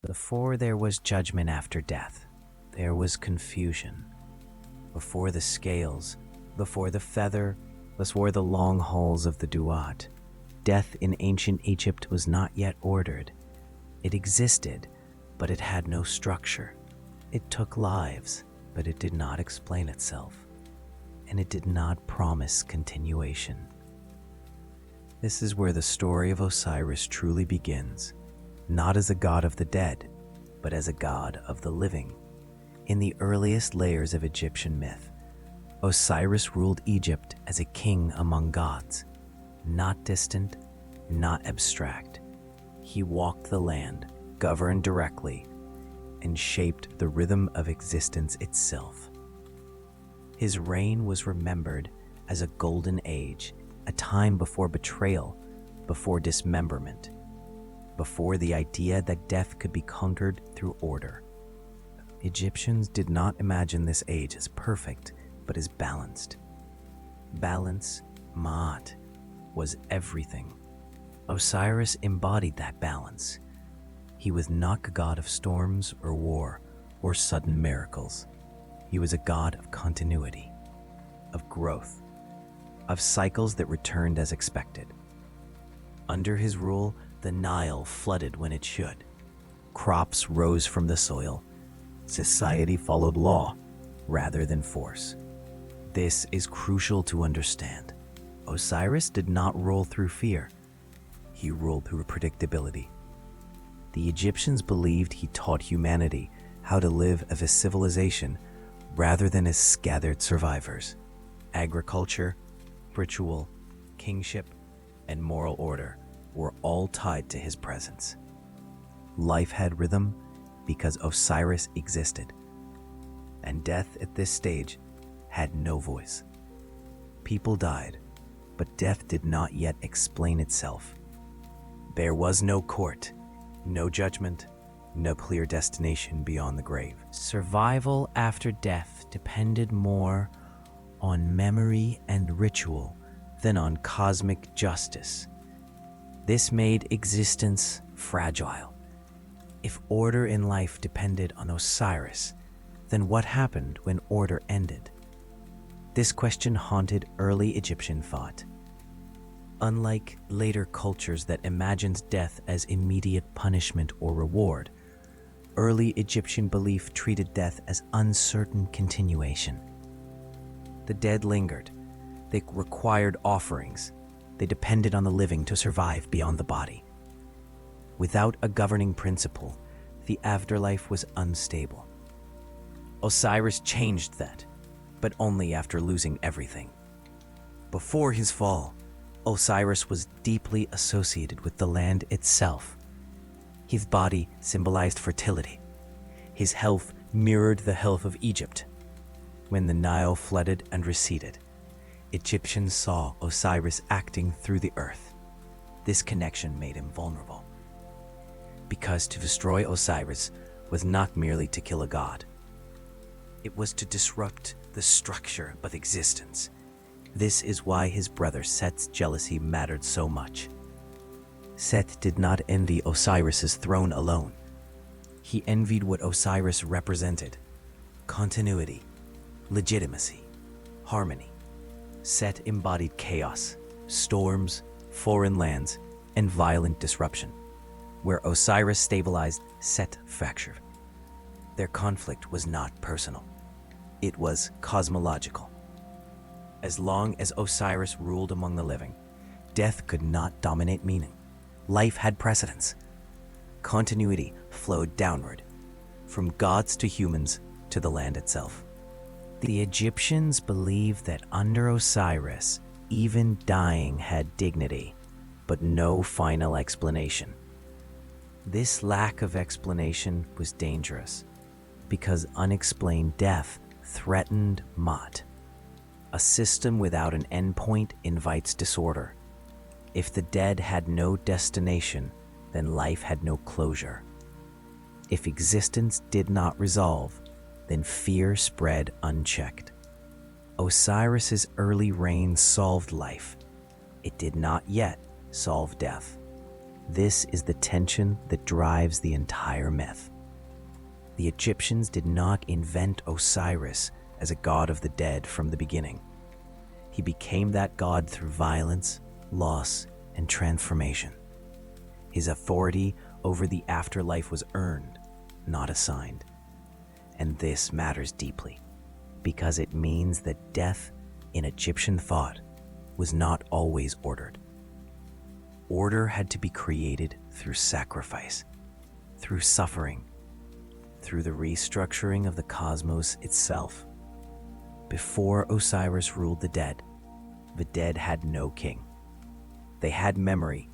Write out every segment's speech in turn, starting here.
Before there was judgment after death, there was confusion. Before the scales, before the feather, before the long halls of the duat, death in ancient Egypt was not yet ordered. It existed, but it had no structure. It took lives, but it did not explain itself, and it did not promise continuation. This is where the story of Osiris truly begins, not as a god of the dead, but as a god of the living. In the earliest layers of Egyptian myth, Osiris ruled Egypt as a king among gods, not distant, not abstract. He walked the land, governed directly, and shaped the rhythm of existence itself. His reign was remembered as a golden age, a time before betrayal, before dismemberment, before the idea that death could be conquered through order. Egyptians did not imagine this age as perfect, but as balanced. Balance, Ma'at, was everything. Osiris embodied that balance. He was not a god of storms or war or sudden miracles. He was a god of continuity, of growth, of cycles that returned as expected. Under his rule, the Nile flooded when it should. Crops rose from the soil. Society followed law rather than force. This is crucial to understand. Osiris did not rule through fear. He ruled through predictability. The Egyptians believed he taught humanity how to live as a civilization rather than as scattered survivors. Agriculture, ritual, kingship, and moral order were all tied to his presence. Life had rhythm because Osiris existed, and death at this stage had no voice. People died, but death did not yet explain itself. There was no court, no judgment, no clear destination beyond the grave. Survival after death depended more on memory and ritual than on cosmic justice. This made existence fragile. If order in life depended on Osiris, then what happened when order ended? This question haunted early Egyptian thought. Unlike later cultures that imagined death as immediate punishment or reward, early Egyptian belief treated death as uncertain continuation. The dead lingered. They required offerings. They depended on the living to survive beyond the body. Without a governing principle, the afterlife was unstable. Osiris changed that, but only after losing everything. Before his fall, Osiris was deeply associated with the land itself. His body symbolized fertility. His health mirrored the health of Egypt. When the Nile flooded and receded, Egyptians saw Osiris acting through the earth. This connection made him vulnerable. Because to destroy Osiris was not merely to kill a god. It was to disrupt the structure of existence. This is why his brother Set's jealousy mattered so much. Set did not envy Osiris's throne alone. He envied what Osiris represented: continuity, legitimacy, harmony. Set embodied chaos, storms, foreign lands, and violent disruption. Where Osiris stabilized, Set fractured. Their conflict was not personal. It was cosmological. As long as Osiris ruled among the living, death could not dominate meaning. Life had precedence. Continuity flowed downward, from gods to humans to the land itself. The Egyptians believed that under Osiris, even dying had dignity, but no final explanation. This lack of explanation was dangerous, because unexplained death threatened Ma'at. A system without an endpoint invites disorder. If the dead had no destination, then life had no closure. If existence did not resolve, then fear spread unchecked. Osiris's early reign solved life. It did not yet solve death. This is the tension that drives the entire myth. The Egyptians did not invent Osiris as a god of the dead from the beginning. He became that god through violence, loss, and transformation. His authority over the afterlife was earned, not assigned. And this matters deeply, because it means that death in Egyptian thought was not always ordered. Order had to be created through sacrifice, through suffering, through the restructuring of the cosmos itself. Before Osiris ruled the dead had no king. They had memory,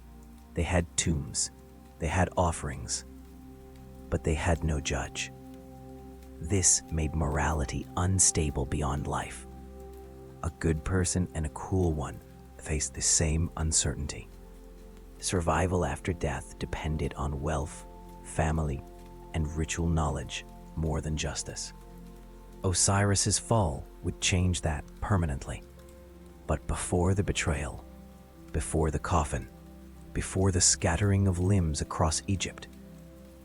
they had tombs, they had offerings, but they had no judge. This made morality unstable beyond life. A good person and a cruel one faced the same uncertainty. Survival after death depended on wealth, family, and ritual knowledge more than justice. Osiris's fall would change that permanently. But before the betrayal, before the coffin, before the scattering of limbs across Egypt,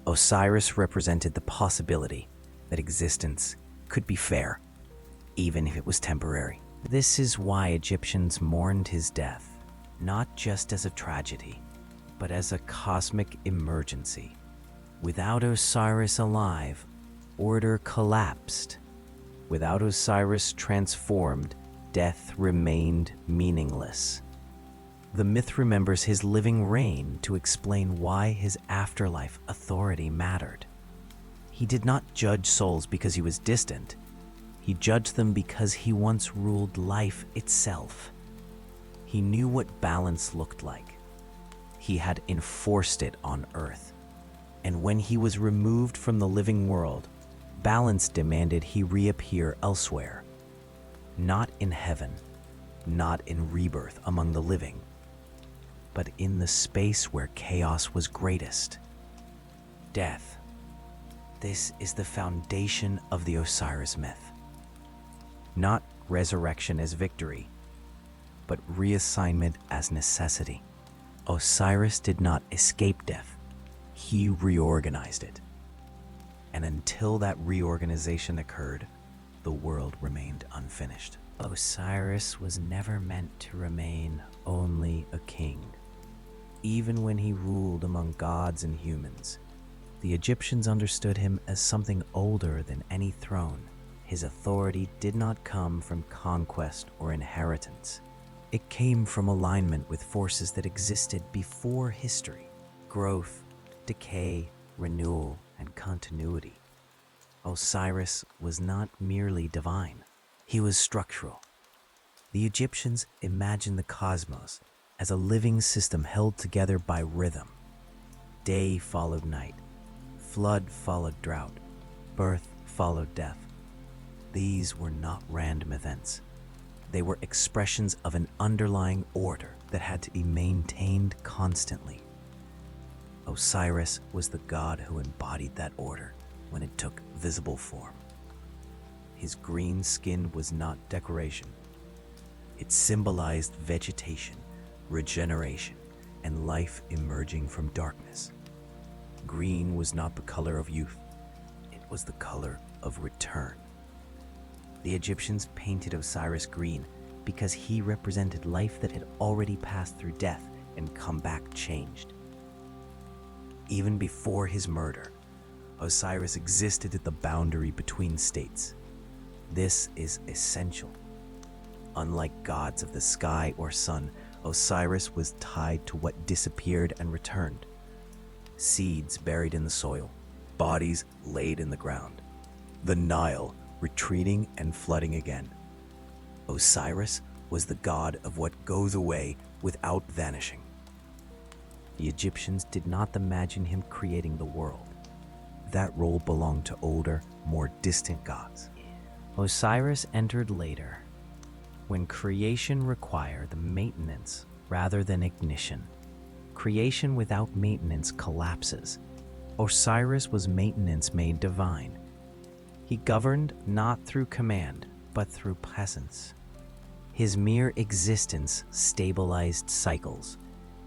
Osiris represented the possibility that existence could be fair, even if it was temporary. This is why Egyptians mourned his death, not just as a tragedy, but as a cosmic emergency. Without Osiris alive, order collapsed. Without Osiris transformed, death remained meaningless. The myth remembers his living reign to explain why his afterlife authority mattered. He did not judge souls because he was distant. He judged them because he once ruled life itself. He knew what balance looked like. He had enforced it on earth. And when he was removed from the living world, balance demanded he reappear elsewhere. Not in heaven, not in rebirth among the living, but in the space where chaos was greatest. Death. This is the foundation of the Osiris myth. Not resurrection as victory, but reassignment as necessity. Osiris did not escape death. He reorganized it. And until that reorganization occurred, the world remained unfinished. Osiris was never meant to remain only a king. Even when he ruled among gods and humans, the Egyptians understood him as something older than any throne. His authority did not come from conquest or inheritance. It came from alignment with forces that existed before history: growth, decay, renewal, and continuity. Osiris was not merely divine, he was structural. The Egyptians imagined the cosmos as a living system held together by rhythm. Day followed night, flood followed drought, birth followed death. These were not random events. They were expressions of an underlying order that had to be maintained constantly. Osiris was the god who embodied that order when it took visible form. His green skin was not decoration. It symbolized vegetation, regeneration, and life emerging from darkness. Green was not the color of youth. It was the color of return. The Egyptians painted Osiris green because he represented life that had already passed through death and come back changed. Even before his murder, Osiris existed at the boundary between states. This is essential. Unlike gods of the sky or sun, Osiris was tied to what disappeared and returned. Seeds buried in the soil, bodies laid in the ground, the Nile retreating and flooding again. Osiris was the god of what goes away without vanishing. The Egyptians did not imagine him creating the world. That role belonged to older, more distant gods. Osiris entered later, when creation required the maintenance rather than ignition. Creation without maintenance collapses. Osiris was maintenance made divine. He governed not through command, but through presence. His mere existence stabilized cycles.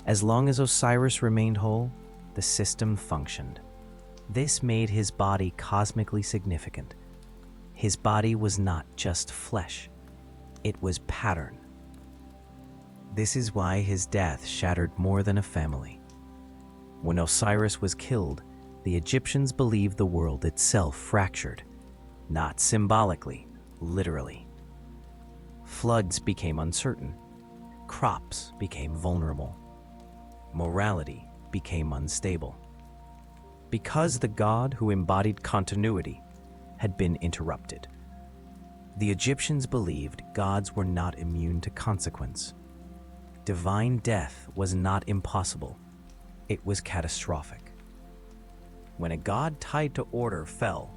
As long as Osiris remained whole, the system functioned. This made his body cosmically significant. His body was not just flesh, it was pattern. This is why his death shattered more than a family. When Osiris was killed, the Egyptians believed the world itself fractured, not symbolically, literally. Floods became uncertain, crops became vulnerable, morality became unstable. Because the god who embodied continuity had been interrupted. The Egyptians believed gods were not immune to consequence. Divine death was not impossible, it was catastrophic. When a god tied to order fell,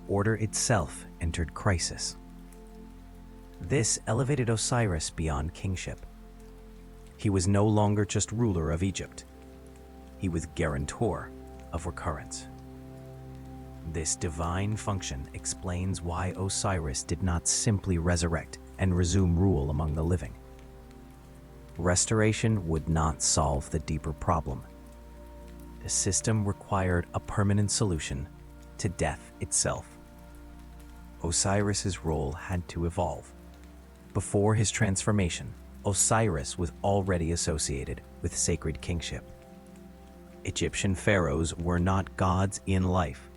order itself entered crisis. This elevated Osiris beyond kingship. He was no longer just ruler of Egypt. He was guarantor of recurrence. This divine function explains why Osiris did not simply resurrect and resume rule among the living. Restoration would not solve the deeper problem. The system required a permanent solution to death itself. Osiris's role had to evolve. Before his transformation, Osiris was already associated with sacred kingship. Egyptian pharaohs were not gods in life,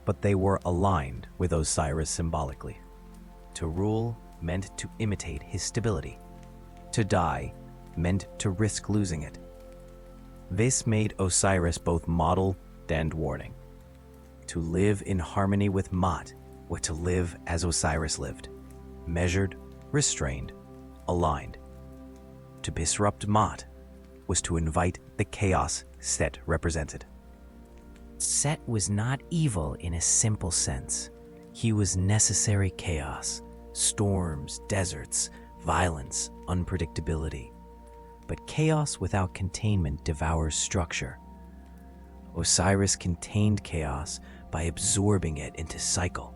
but they were aligned with Osiris symbolically. To rule meant to imitate his stability. To die meant to risk losing it. This made Osiris both model and warning. To live in harmony with Ma'at was to live as Osiris lived, measured, restrained, aligned. To disrupt Ma'at was to invite the chaos Set represented. Set was not evil in a simple sense. He was necessary chaos, storms, deserts, violence, unpredictability. But chaos without containment devours structure. Osiris contained chaos by absorbing it into cycle.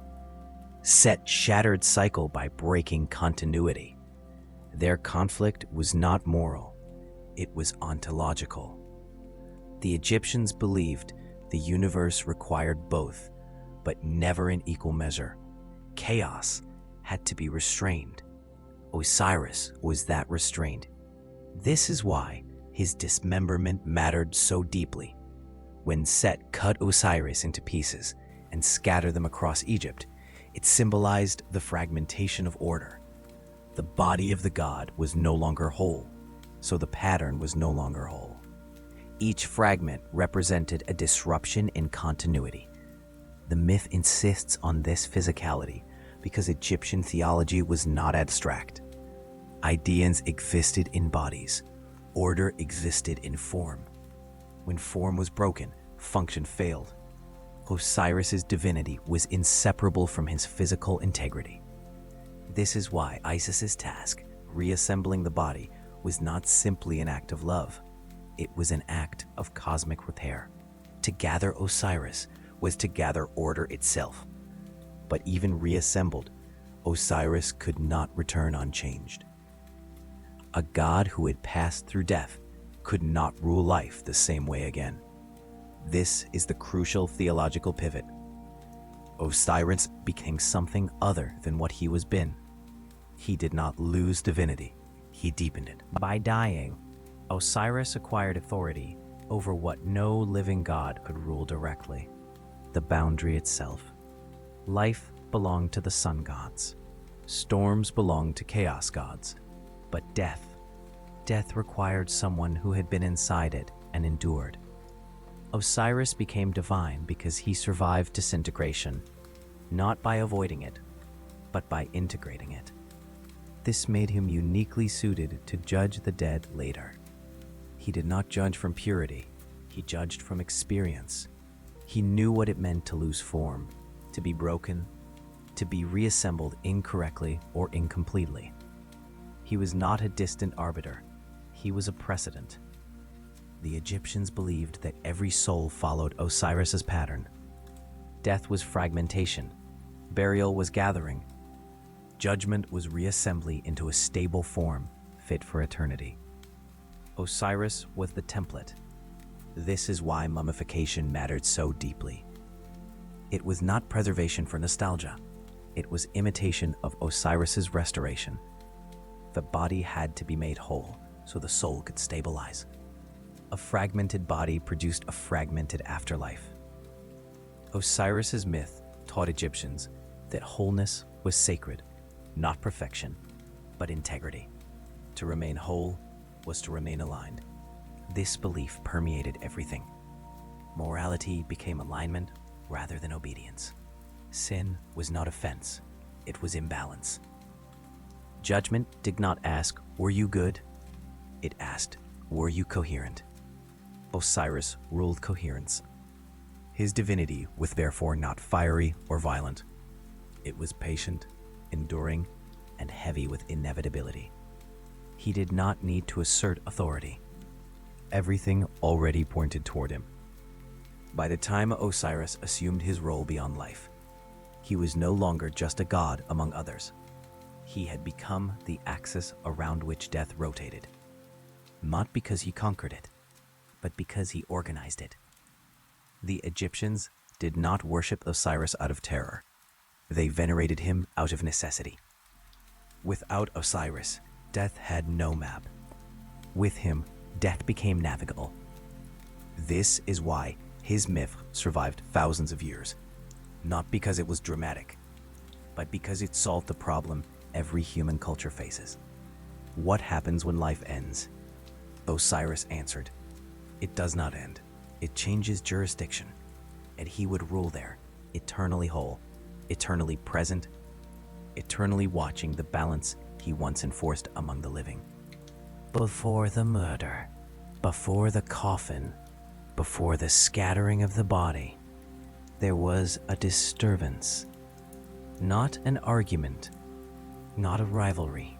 Set shattered cycle by breaking continuity. Their conflict was not moral, it was ontological. The Egyptians believed the universe required both, but never in equal measure. Chaos had to be restrained. Osiris was that restraint. This is why his dismemberment mattered so deeply. When Set cut Osiris into pieces and scattered them across Egypt, it symbolized the fragmentation of order. The body of the god was no longer whole, so the pattern was no longer whole. Each fragment represented a disruption in continuity. The myth insists on this physicality because Egyptian theology was not abstract. Ideas existed in bodies. Order existed in form. When form was broken, function failed. Osiris's divinity was inseparable from his physical integrity. This is why Isis's task, reassembling the body, was not simply an act of love. It was an act of cosmic repair. To gather Osiris was to gather order itself. But even reassembled, Osiris could not return unchanged. A god who had passed through death could not rule life the same way again. This is the crucial theological pivot. Osiris became something other than what he was been. He did not lose divinity, he deepened it. By dying, Osiris acquired authority over what no living god could rule directly, the boundary itself. Life belonged to the sun gods. Storms belonged to chaos gods. But death required someone who had been inside it and endured. Osiris became divine because he survived disintegration, not by avoiding it, but by integrating it. This made him uniquely suited to judge the dead later. He did not judge from purity, he judged from experience. He knew what it meant to lose form, to be broken, to be reassembled incorrectly or incompletely. He was not a distant arbiter, he was a precedent. The Egyptians believed that every soul followed Osiris's pattern. Death was fragmentation, burial was gathering, judgment was reassembly into a stable form fit for eternity. Osiris was the template. This is why mummification mattered so deeply. It was not preservation for nostalgia. It was imitation of Osiris's restoration. The body had to be made whole so the soul could stabilize. A fragmented body produced a fragmented afterlife. Osiris's myth taught Egyptians that wholeness was sacred, not perfection, but integrity. To remain whole was to remain aligned. This belief permeated everything. Morality became alignment rather than obedience. Sin was not offense, it was imbalance. Judgment did not ask, "Were you good?" It asked, "Were you coherent?" Osiris ruled coherence. His divinity was therefore not fiery or violent. It was patient, enduring, and heavy with inevitability. He did not need to assert authority. Everything already pointed toward him. By the time Osiris assumed his role beyond life, he was no longer just a god among others. He had become the axis around which death rotated, not because he conquered it, but because he organized it. The Egyptians did not worship Osiris out of terror. They venerated him out of necessity. Without Osiris, death had no map. With him, death became navigable. This is why his myth survived thousands of years, not because it was dramatic, but because it solved the problem every human culture faces. What happens when life ends? Osiris answered, "It does not end. It changes jurisdiction, and he would rule there, eternally whole, eternally present, eternally watching the balance he once enforced among the living." Before the murder, before the coffin, before the scattering of the body, there was a disturbance. Not an argument, not a rivalry,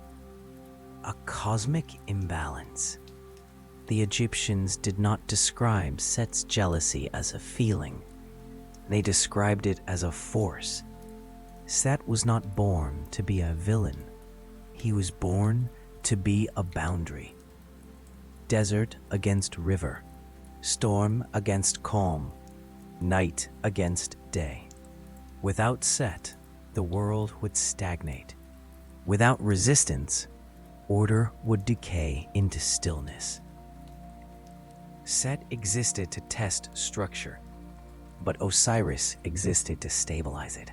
a cosmic imbalance. The Egyptians did not describe Set's jealousy as a feeling. They described it as a force. Set was not born to be a villain. He was born to be a boundary. Desert against river, storm against calm, night against day. Without Set, the world would stagnate. Without resistance, order would decay into stillness. Set existed to test structure, but Osiris existed to stabilize it.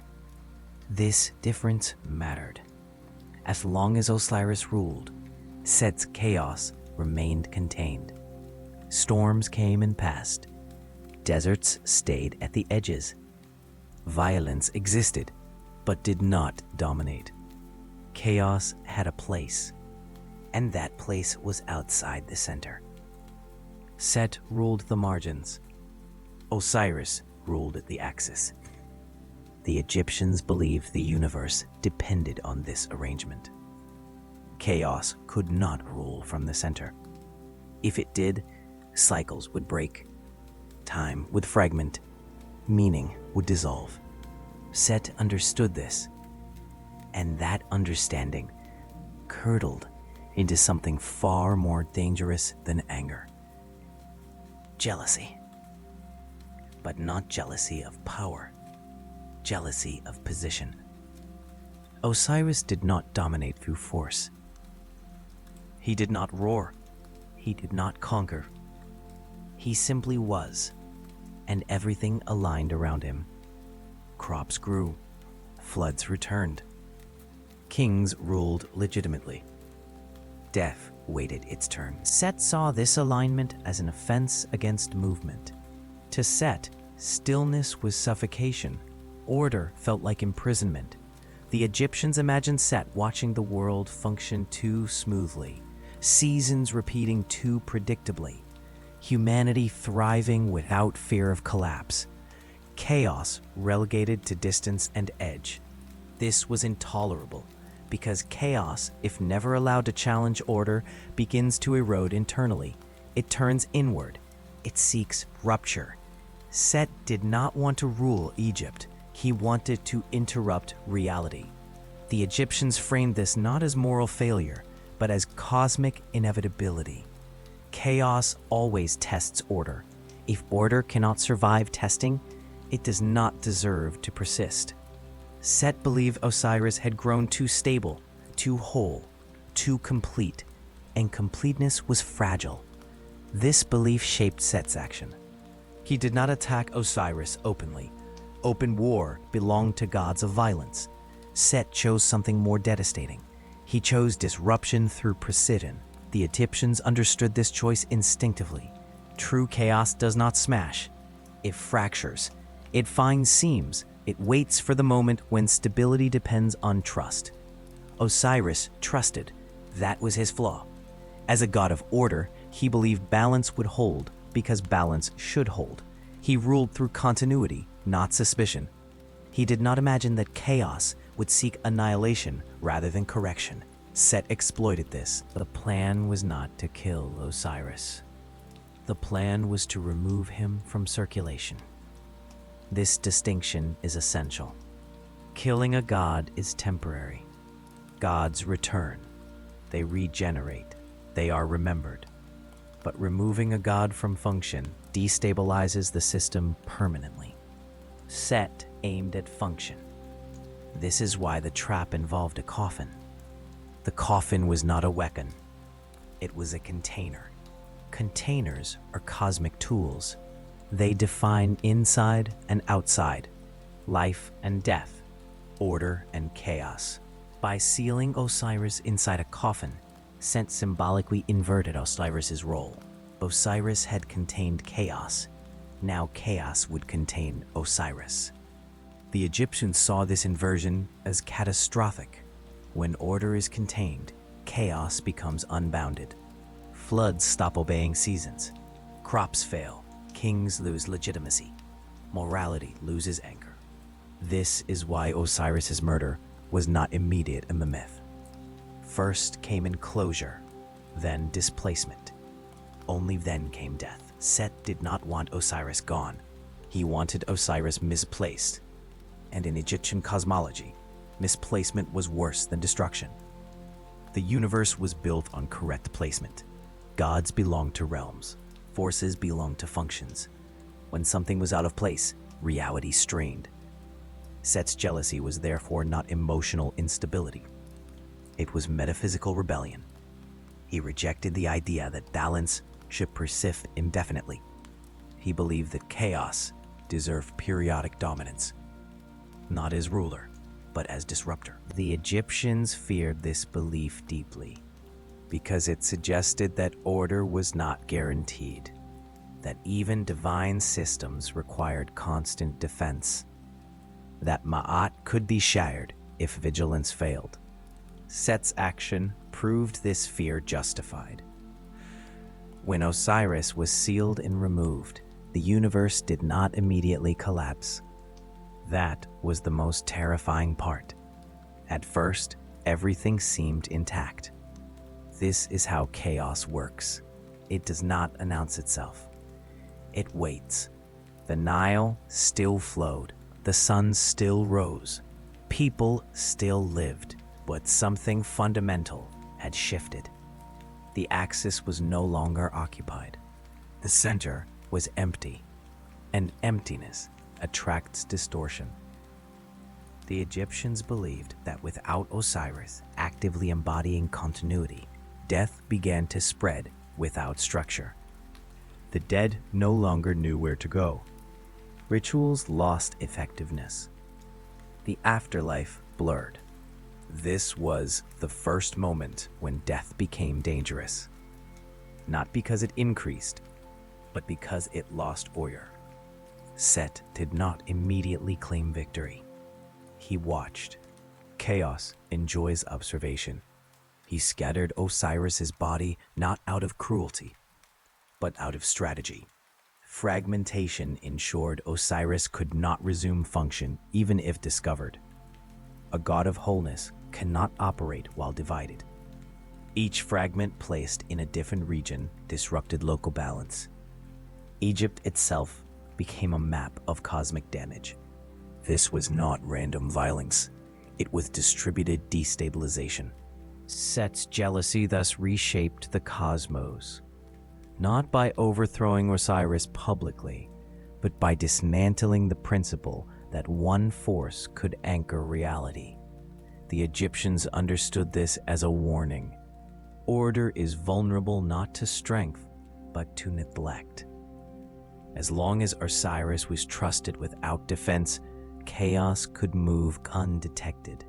This difference mattered. As long as Osiris ruled, Set's chaos remained contained. Storms came and passed. Deserts stayed at the edges. Violence existed, but did not dominate. Chaos had a place, and that place was outside the center. Set ruled the margins. Osiris ruled the axis. The Egyptians believed the universe depended on this arrangement. Chaos could not rule from the center. If it did, cycles would break. Time would fragment. Meaning would dissolve. Set understood this, and that understanding curdled into something far more dangerous than anger. Jealousy. But not jealousy of power. Jealousy of position. Osiris did not dominate through force. He did not roar. He did not conquer. He simply was, and everything aligned around him. Crops grew. Floods returned. Kings ruled legitimately. Death waited its turn. Set saw this alignment as an offense against movement. To Set, stillness was suffocation. Order felt like imprisonment. The Egyptians imagined Set watching the world function too smoothly, seasons repeating too predictably, humanity thriving without fear of collapse, chaos relegated to distance and edge. This was intolerable, because chaos, if never allowed to challenge order, begins to erode internally. It turns inward. It seeks rupture. Set did not want to rule Egypt. He wanted to interrupt reality. The Egyptians framed this not as moral failure, but as cosmic inevitability. Chaos always tests order. If order cannot survive testing, it does not deserve to persist. Set believed Osiris had grown too stable, too whole, too complete, and completeness was fragile. This belief shaped Set's action. He did not attack Osiris openly. Open war belonged to gods of violence. Set chose something more devastating. He chose disruption through precision. The Egyptians understood this choice instinctively. True chaos does not smash. It fractures. It finds seams. It waits for the moment when stability depends on trust. Osiris trusted. That was his flaw. As a god of order, he believed balance would hold because balance should hold. He ruled through continuity, not suspicion. He did not imagine that chaos would seek annihilation rather than correction. Set exploited this. The plan was not to kill Osiris. The plan was to remove him from circulation. This distinction is essential. Killing a god is temporary. Gods return. They regenerate. They are remembered. But removing a god from function destabilizes the system permanently. Set aimed at function. This is why the trap involved a coffin. The coffin was not a weapon. It was a container. Containers are cosmic tools. They define inside and outside, life and death, order and chaos. By sealing Osiris inside a coffin, Set symbolically inverted Osiris's role. Osiris had contained chaos. Now chaos would contain Osiris. The Egyptians saw this inversion as catastrophic. When order is contained, chaos becomes unbounded. Floods stop obeying seasons. Crops fail. Kings lose legitimacy. Morality loses anchor. This is why Osiris's murder was not immediate in the myth. First came enclosure, then displacement. Only then came death. Set did not want Osiris gone. He wanted Osiris misplaced. And in Egyptian cosmology, misplacement was worse than destruction. The universe was built on correct placement. Gods belonged to realms. Forces belonged to functions. When something was out of place, reality strained. Set's jealousy was therefore not emotional instability. It was metaphysical rebellion. He rejected the idea that balance should persist indefinitely. He believed that chaos deserved periodic dominance, not as ruler, but as disruptor. The Egyptians feared this belief deeply because it suggested that order was not guaranteed, that even divine systems required constant defense, that Ma'at could be shattered if vigilance failed. Set's action proved this fear justified. When Osiris was sealed and removed, the universe did not immediately collapse. That was the most terrifying part. At first, everything seemed intact. This is how chaos works. It does not announce itself. It waits. The Nile still flowed. The sun still rose. People still lived. But something fundamental had shifted. The axis was no longer occupied. The center was empty, and emptiness attracts distortion. The Egyptians believed that without Osiris actively embodying continuity, death began to spread without structure. The dead no longer knew where to go. Rituals lost effectiveness. The afterlife blurred. This was the first moment when death became dangerous. Not because it increased, but because it lost order. Set did not immediately claim victory. He watched. Chaos enjoys observation. He scattered Osiris's body not out of cruelty, but out of strategy. Fragmentation ensured Osiris could not resume function even if discovered. A god of wholeness cannot operate while divided. Each fragment placed in a different region disrupted local balance. Egypt itself became a map of cosmic damage. This was not random violence. It was distributed destabilization. Set's jealousy thus reshaped the cosmos. not by overthrowing Osiris publicly, but by dismantling the principle that one force could anchor reality. The Egyptians understood this as a warning. Order is vulnerable not to strength, but to neglect. As long as Osiris was trusted without defense, chaos could move undetected.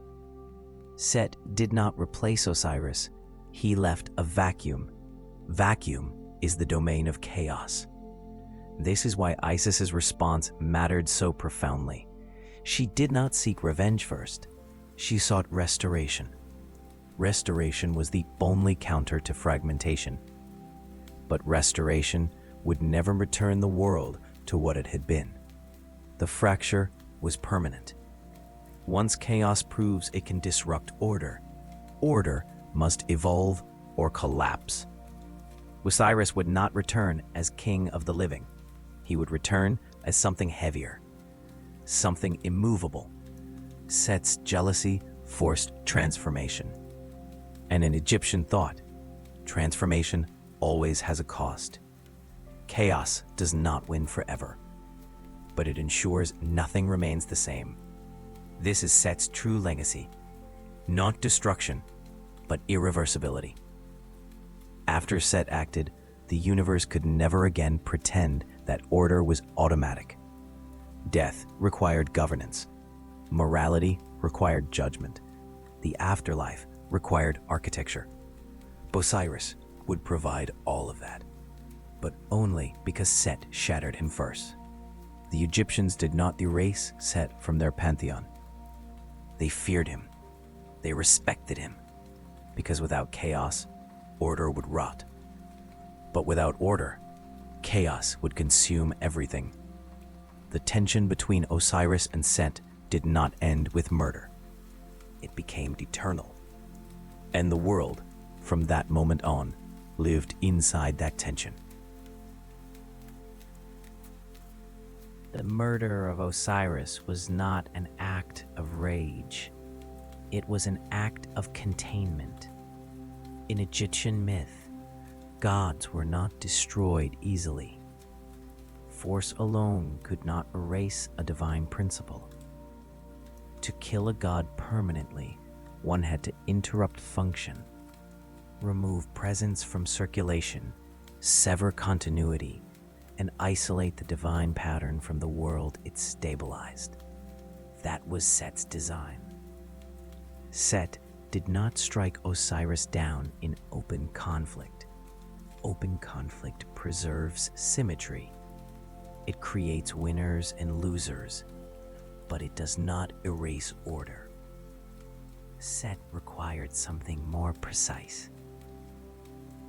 Set did not replace Osiris. He left a vacuum. Vacuum is the domain of chaos. This is why Isis's response mattered so profoundly. She did not seek revenge first. She sought restoration. Restoration was the only counter to fragmentation. But restoration would never return the world to what it had been. The fracture was permanent. Once chaos proves it can disrupt order, order must evolve or collapse. Osiris would not return as king of the living. He would return as something heavier, something immovable. Set's jealousy forced transformation. And in Egyptian thought, transformation always has a cost. Chaos does not win forever, but it ensures nothing remains the same. This is Set's true legacy, not destruction, but irreversibility. After Set acted, the universe could never again pretend that order was automatic. Death required governance. Morality required judgment. The afterlife required architecture. Osiris would provide all of that, but only because Set shattered him first. The Egyptians did not erase Set from their pantheon. They feared him. They respected him, because without chaos, order would rot. But without order, chaos would consume everything. The tension between Osiris and Set did not end with murder. It became eternal. And the world, from that moment on, lived inside that tension. The murder of Osiris was not an act of rage. It was an act of containment. In Egyptian myth, gods were not destroyed easily. Force alone could not erase a divine principle. To kill a god permanently, one had to interrupt function, remove presence from circulation, sever continuity, and isolate the divine pattern from the world it stabilized. That was Set's design. Set did not strike Osiris down in open conflict. Open conflict preserves symmetry. It creates winners and losers, but it does not erase order. Set required something more precise.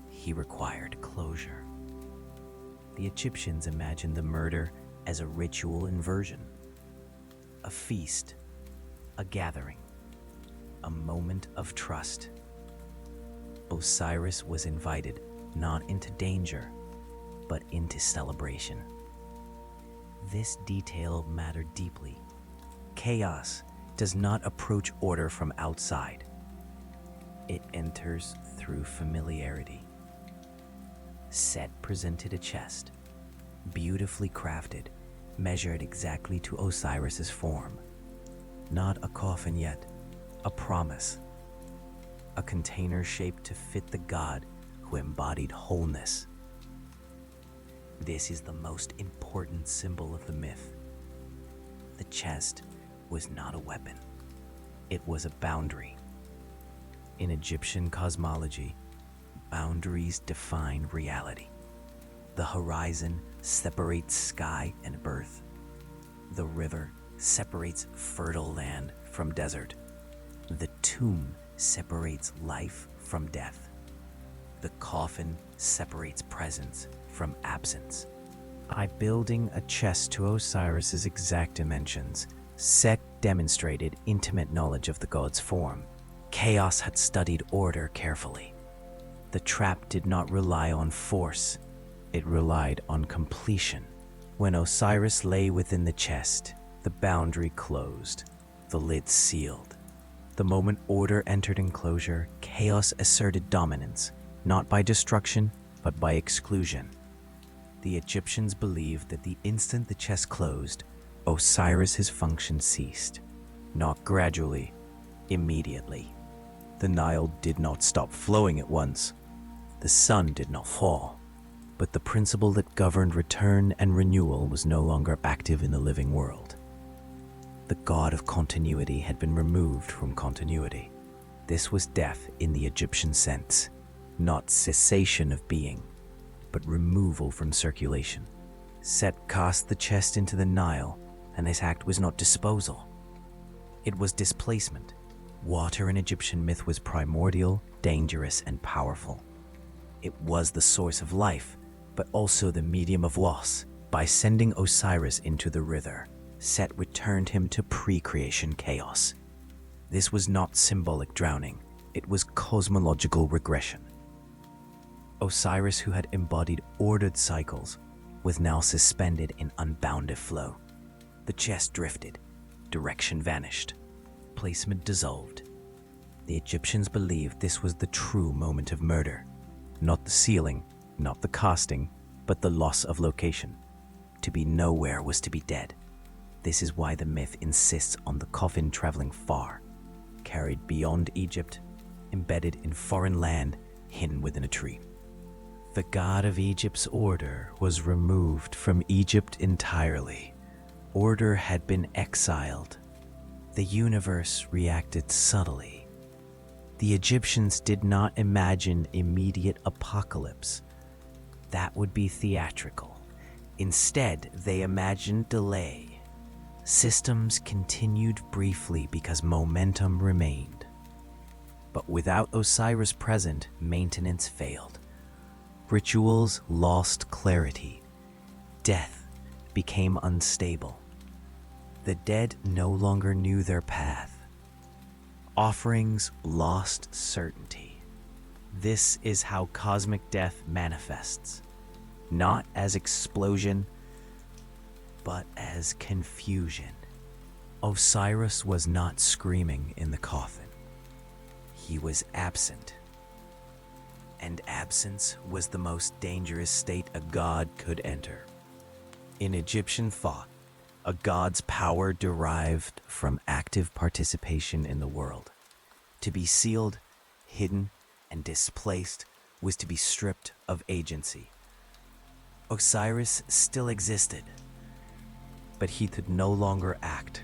He required closure. The Egyptians imagined the murder as a ritual inversion, a feast, a gathering, a moment of trust. Osiris was invited not into danger, but into celebration. This detail mattered deeply. Chaos does not approach order from outside. It enters through familiarity. Set presented a chest, beautifully crafted, measured exactly to Osiris's form. Not a coffin yet, a promise. A container shaped to fit the god who embodied wholeness. This is the most important symbol of the myth. The chest was not a weapon. It was a boundary. In Egyptian cosmology, boundaries define reality. The horizon separates sky and earth. The river separates fertile land from desert. The tomb separates life from death. The coffin separates presence from absence. By building a chest to Osiris's exact dimensions, Set demonstrated intimate knowledge of the god's form. Chaos had studied order carefully. The trap did not rely on force, it relied on completion. When Osiris lay within the chest, the boundary closed, the lid sealed. The moment order entered enclosure, chaos asserted dominance, not by destruction, but by exclusion. The Egyptians believed that the instant the chest closed, Osiris's function ceased. Not gradually, immediately. The Nile did not stop flowing at once. The sun did not fall. But the principle that governed return and renewal was no longer active in the living world. The god of continuity had been removed from continuity. This was death in the Egyptian sense, not cessation of being, but removal from circulation. Set cast the chest into the Nile, and this act was not disposal. It was displacement. Water in Egyptian myth was primordial, dangerous, and powerful. It was the source of life, but also the medium of loss. By sending Osiris into the river, Set returned him to pre-creation chaos. This was not symbolic drowning, it was cosmological regression. Osiris, who had embodied ordered cycles, was now suspended in unbounded flow. The chest drifted, direction vanished, placement dissolved. The Egyptians believed this was the true moment of murder. Not the sealing, not the casting, but the loss of location. To be nowhere was to be dead. This is why the myth insists on the coffin traveling far, carried beyond Egypt, embedded in foreign land, hidden within a tree. The god of Egypt's order was removed from Egypt entirely. Order had been exiled. The universe reacted subtly. The Egyptians did not imagine immediate apocalypse. That would be theatrical. Instead, they imagined delay. Systems continued briefly because momentum remained. But without Osiris present, maintenance failed. Rituals lost clarity. Death became unstable. The dead no longer knew their path. Offerings lost certainty. This is how cosmic death manifests, not as explosion, but as confusion. Osiris was not screaming in the coffin. He was absent. And absence was the most dangerous state a god could enter. In Egyptian thought, a god's power derived from active participation in the world. To be sealed, hidden, and displaced was to be stripped of agency. Osiris still existed, but he could no longer act.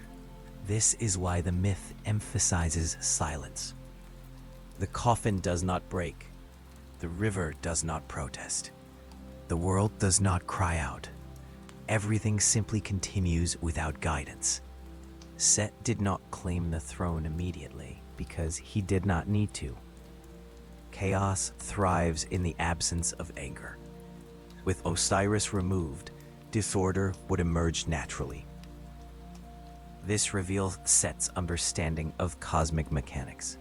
This is why the myth emphasizes silence. The coffin does not break. The river does not protest. The world does not cry out. Everything simply continues without guidance. Set did not claim the throne immediately because he did not need to. Chaos thrives in the absence of anger. With Osiris removed, disorder would emerge naturally. This reveals Set's understanding of cosmic mechanics.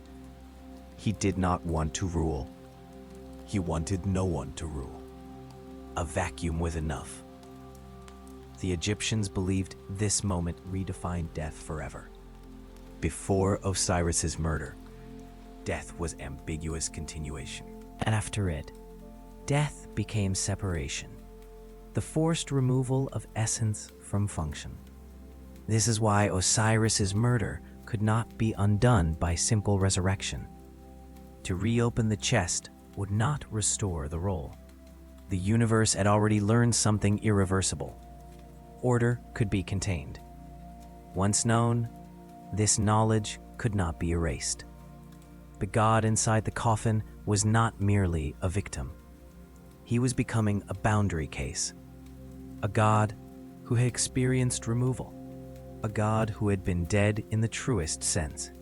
He did not want to rule. He wanted no one to rule. A vacuum was enough. The Egyptians believed this moment redefined death forever. Before Osiris's murder, death was ambiguous continuation. After it, death became separation, the forced removal of essence from function. This is why Osiris's murder could not be undone by simple resurrection. To reopen the chest would not restore the role. The universe had already learned something irreversible. Order could be contained. Once known, this knowledge could not be erased. The god inside the coffin was not merely a victim. He was becoming a boundary case. A god who had experienced removal. A god who had been dead in the truest sense.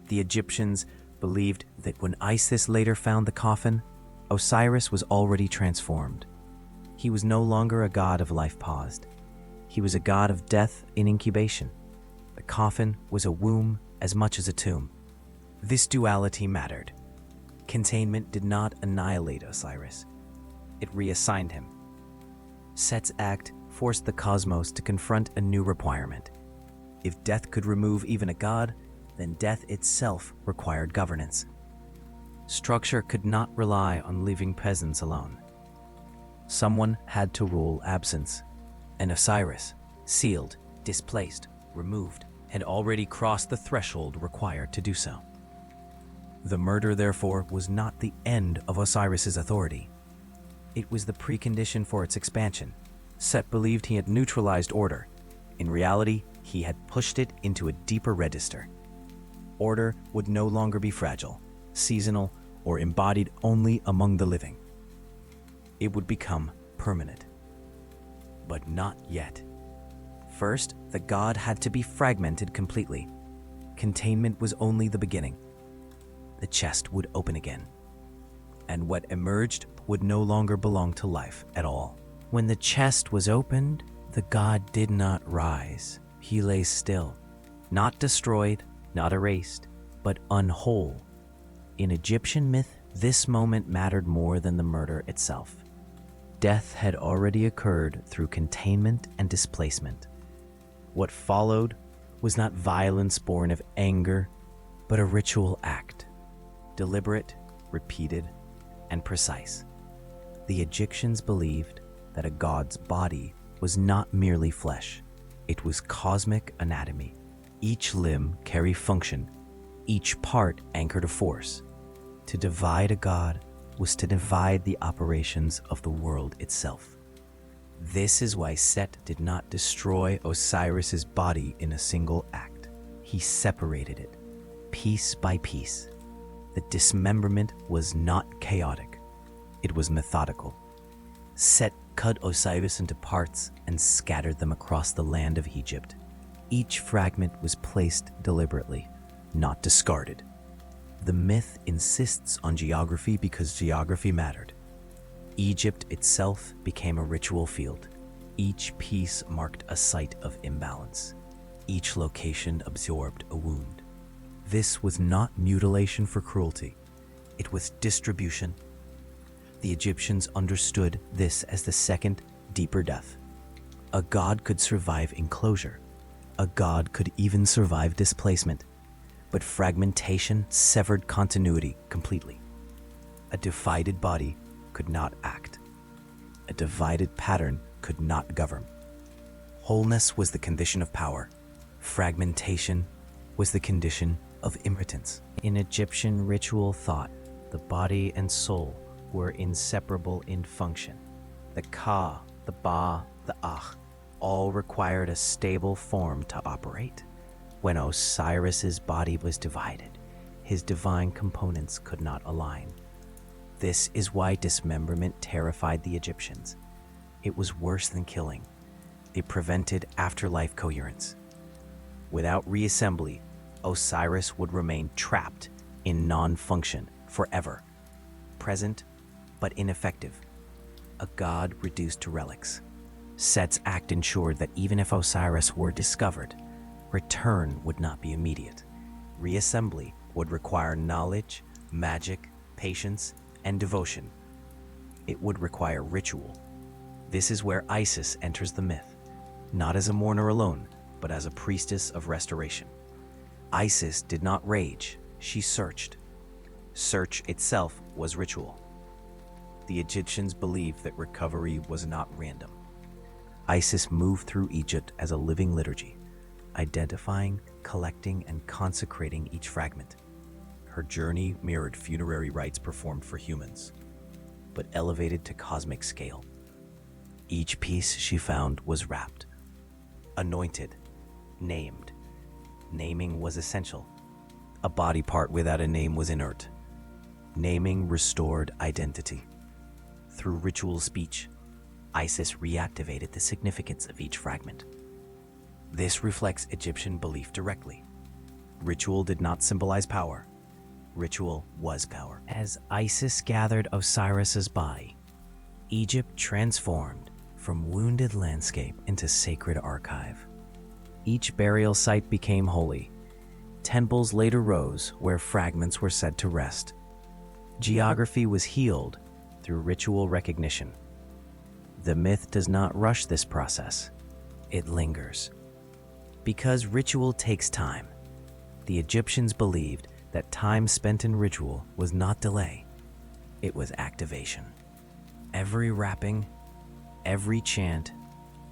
The Egyptians believed that when Isis later found the coffin, Osiris was already transformed. He was no longer a god of life paused. He was a god of death in incubation. The coffin was a womb as much as a tomb. This duality mattered. Containment did not annihilate Osiris. It reassigned him. Set's act forced the cosmos to confront a new requirement. If death could remove even a god, then death itself required governance. Structure could not rely on living peasants alone. Someone had to rule absence, and Osiris, sealed, displaced, removed, had already crossed the threshold required to do so. The murder, therefore, was not the end of Osiris's authority. It was the precondition for its expansion. Set believed he had neutralized order. In reality, he had pushed it into a deeper register. Order would no longer be fragile, seasonal, or embodied only among the living. It would become permanent. But not yet. First, the god had to be fragmented completely. Containment was only the beginning. The chest would open again, and what emerged would no longer belong to life at all. When the chest was opened, the god did not rise. He lay still, not destroyed, not erased, but unwhole. In Egyptian myth, this moment mattered more than the murder itself. Death had already occurred through containment and displacement. What followed was not violence born of anger, but a ritual act. Deliberate, repeated, and precise. The Egyptians believed that a god's body was not merely flesh. It was cosmic anatomy. Each limb carried function. Each part anchored a force. To divide a god was to divide the operations of the world itself. This is why Set did not destroy Osiris's body in a single act. He separated it, piece by piece. The dismemberment was not chaotic. It was methodical. Set cut Osiris into parts and scattered them across the land of Egypt. Each fragment was placed deliberately, not discarded. The myth insists on geography because geography mattered. Egypt itself became a ritual field. Each piece marked a site of imbalance. Each location absorbed a wound. This was not mutilation for cruelty. It was distribution. The Egyptians understood this as the second, deeper death. A god could survive enclosure. A god could even survive displacement. But fragmentation severed continuity completely. A divided body could not act. A divided pattern could not govern. Wholeness was the condition of power. Fragmentation was the condition of impotence. In Egyptian ritual thought, the body and soul were inseparable in function. The Ka, the Ba, the Ach, all required a stable form to operate. When Osiris's body was divided, his divine components could not align. This is why dismemberment terrified the Egyptians. It was worse than killing. It prevented afterlife coherence. Without reassembly, Osiris would remain trapped in non-function forever, present but ineffective, a god reduced to relics. Set's act ensured that even if Osiris were discovered, return would not be immediate. Reassembly would require knowledge, magic, patience, and devotion. It would require ritual. This is where Isis enters the myth, not as a mourner alone, but as a priestess of restoration. Isis did not rage, she searched. Search itself was ritual. The Egyptians believed that recovery was not random. Isis moved through Egypt as a living liturgy, identifying, collecting, and consecrating each fragment. Her journey mirrored funerary rites performed for humans, but elevated to cosmic scale. Each piece she found was wrapped, anointed, named. Naming was essential. A body part without a name was inert. Naming restored identity. Through ritual speech, Isis reactivated the significance of each fragment. This reflects Egyptian belief directly. Ritual did not symbolize power. Ritual was power. As Isis gathered Osiris's body, Egypt transformed from wounded landscape into sacred archive. Each burial site became holy. Temples later rose where fragments were said to rest. Geography was healed through ritual recognition. The myth does not rush this process. It lingers. Because ritual takes time, the Egyptians believed that time spent in ritual was not delay, it was activation. Every wrapping, Every chant,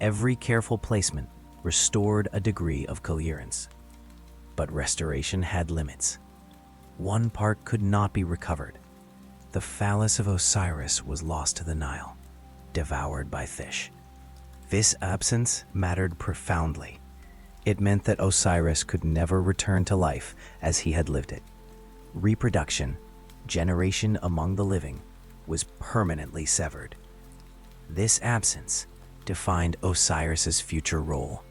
every careful placement restored a degree of coherence. But restoration had limits. One part could not be recovered. The phallus of Osiris was lost to the Nile, devoured by fish. This absence mattered profoundly. It meant that Osiris could never return to life as he had lived it. Reproduction, generation among the living, was permanently severed. This absence defined Osiris's future role.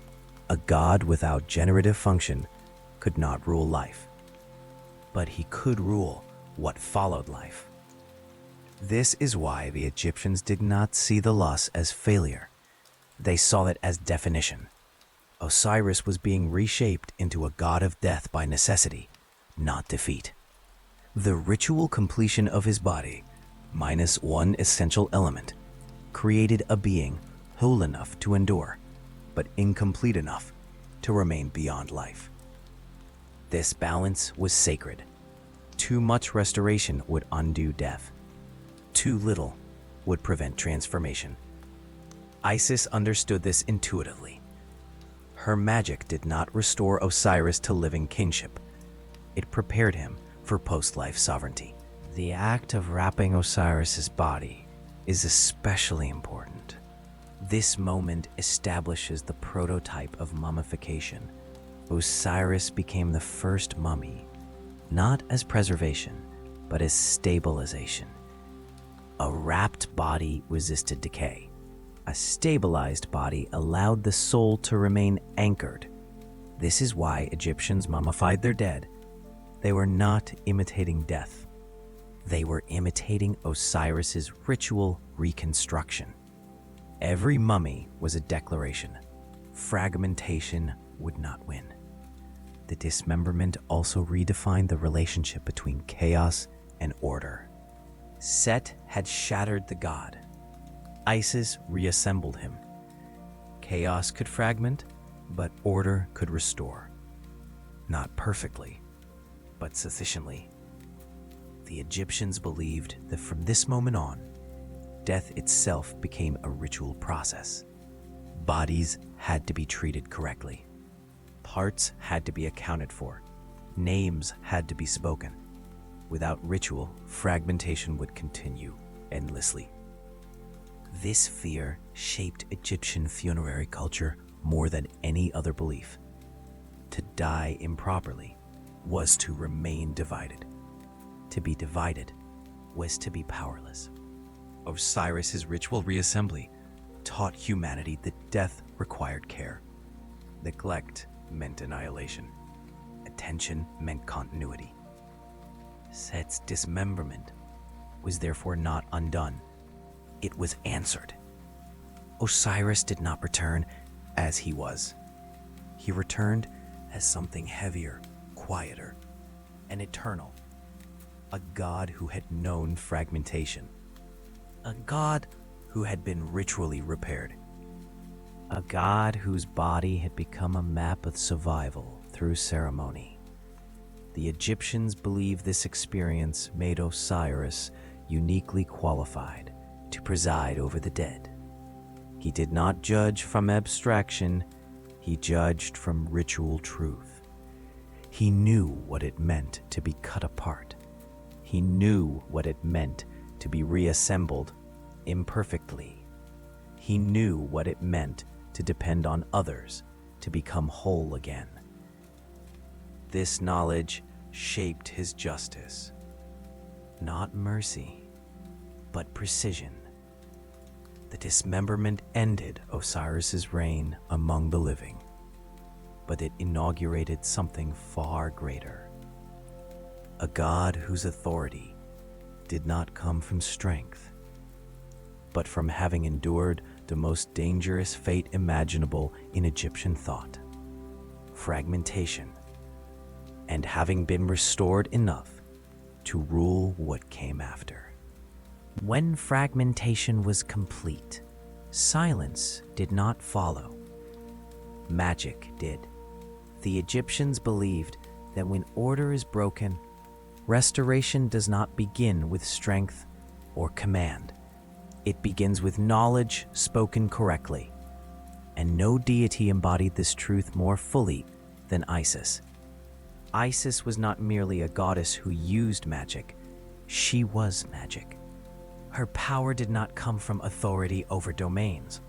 A god without generative function could not rule life, but he could rule what followed life. This is why the Egyptians did not see the loss as failure. They saw it as definition. Osiris was being reshaped into a god of death by necessity, not defeat. The ritual completion of his body, minus one essential element, created a being whole enough to endure, but incomplete enough to remain beyond life. This balance was sacred. Too much restoration would undo death. Too little would prevent transformation. Isis understood this intuitively. Her magic did not restore Osiris to living kingship. It prepared him for post-life sovereignty. The act of wrapping Osiris's body is especially important. This moment establishes the prototype of mummification. Osiris became the first mummy, not as preservation, but as stabilization. A wrapped body resisted decay. A stabilized body allowed the soul to remain anchored. This is why Egyptians mummified their dead. They were not imitating death. They were imitating Osiris's ritual reconstruction. Every mummy was a declaration. Fragmentation would not win. The dismemberment also redefined the relationship between chaos and order. Set had shattered the god. Isis reassembled him. Chaos could fragment, but order could restore. Not perfectly, but sufficiently. The Egyptians believed that from this moment on, death itself became a ritual process. Bodies had to be treated correctly. Parts had to be accounted for. Names had to be spoken. Without ritual, fragmentation would continue endlessly. This fear shaped Egyptian funerary culture more than any other belief. To die improperly was to remain divided. To be divided was to be powerless. Osiris's ritual reassembly taught humanity that death required care. Neglect meant annihilation. Attention meant continuity. Set's dismemberment was therefore not undone. It was answered. Osiris did not return as he was. He returned as something heavier, quieter, and eternal. A god who had known fragmentation. A god who had been ritually repaired. A god whose body had become a map of survival through ceremony. The Egyptians believed this experience made Osiris uniquely qualified to preside over the dead. He did not judge from abstraction, he judged from ritual truth. He knew what it meant to be cut apart. He knew what it meant to be reassembled imperfectly. He knew what it meant to depend on others to become whole again. This knowledge shaped his justice. Not mercy, but precision. The dismemberment ended Osiris's reign among the living, but it inaugurated something far greater. A god whose authority did not come from strength, but from having endured the most dangerous fate imaginable in Egyptian thought, fragmentation, and having been restored enough to rule what came after. When fragmentation was complete, silence did not follow. Magic did. The Egyptians believed that when order is broken, restoration does not begin with strength or command. It begins with knowledge spoken correctly, and no deity embodied this truth more fully than Isis. Isis was not merely a goddess who used magic, she was magic. Her power did not come from authority over domains.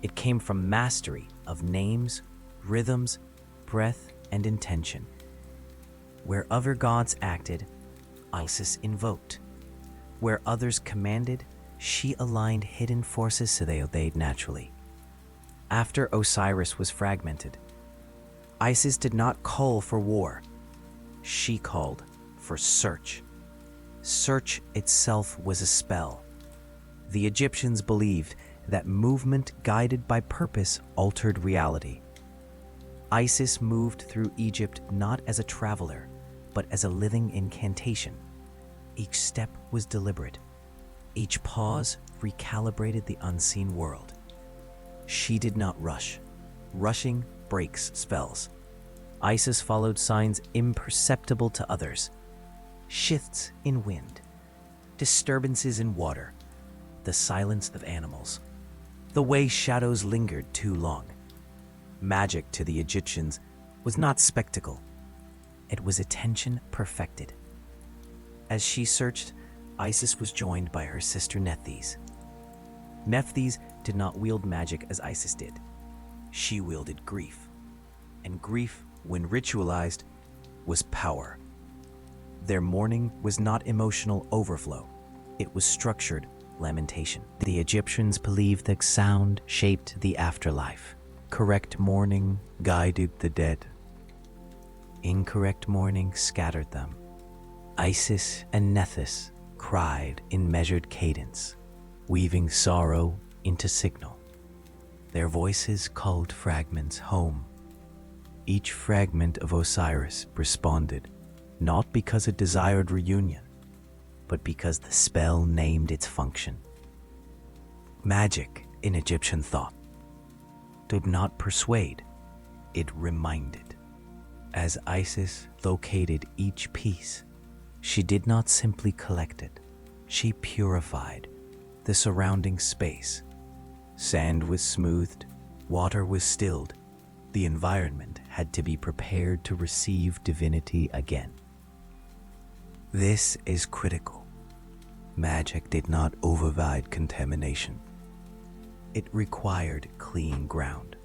It came from mastery of names, rhythms, breath, and intention. Where other gods acted, Isis invoked. Where others commanded, she aligned hidden forces so they obeyed naturally. After Osiris was fragmented, Isis did not call for war. She called for search. Search itself was a spell. The Egyptians believed that movement guided by purpose altered reality. Isis moved through Egypt not as a traveler, but as a living incantation. Each step was deliberate. Each pause recalibrated the unseen world. She did not rush. Rushing breaks spells. Isis followed signs imperceptible to others. Shifts in wind, disturbances in water, the silence of animals, the way shadows lingered too long. Magic to the Egyptians was not spectacle. It was attention perfected. As she searched, Isis was joined by her sister Nephthys. Nephthys did not wield magic as Isis did. She wielded grief. And grief, when ritualized, was power. Their mourning was not emotional overflow. It was structured lamentation. The Egyptians believed that sound shaped the afterlife. Correct mourning guided the dead. Incorrect mourning scattered them. Isis and Nephthys cried in measured cadence, weaving sorrow into signal. Their voices called fragments home. Each fragment of Osiris responded, not because it desired reunion, but because the spell named its function. Magic in Egyptian thought did not persuade, it reminded. As Isis located each piece, she did not simply collect it, she purified the surrounding space. Sand was smoothed, water was stilled, the environment had to be prepared to receive divinity again. This is critical. Magic did not override contamination. It required clean ground.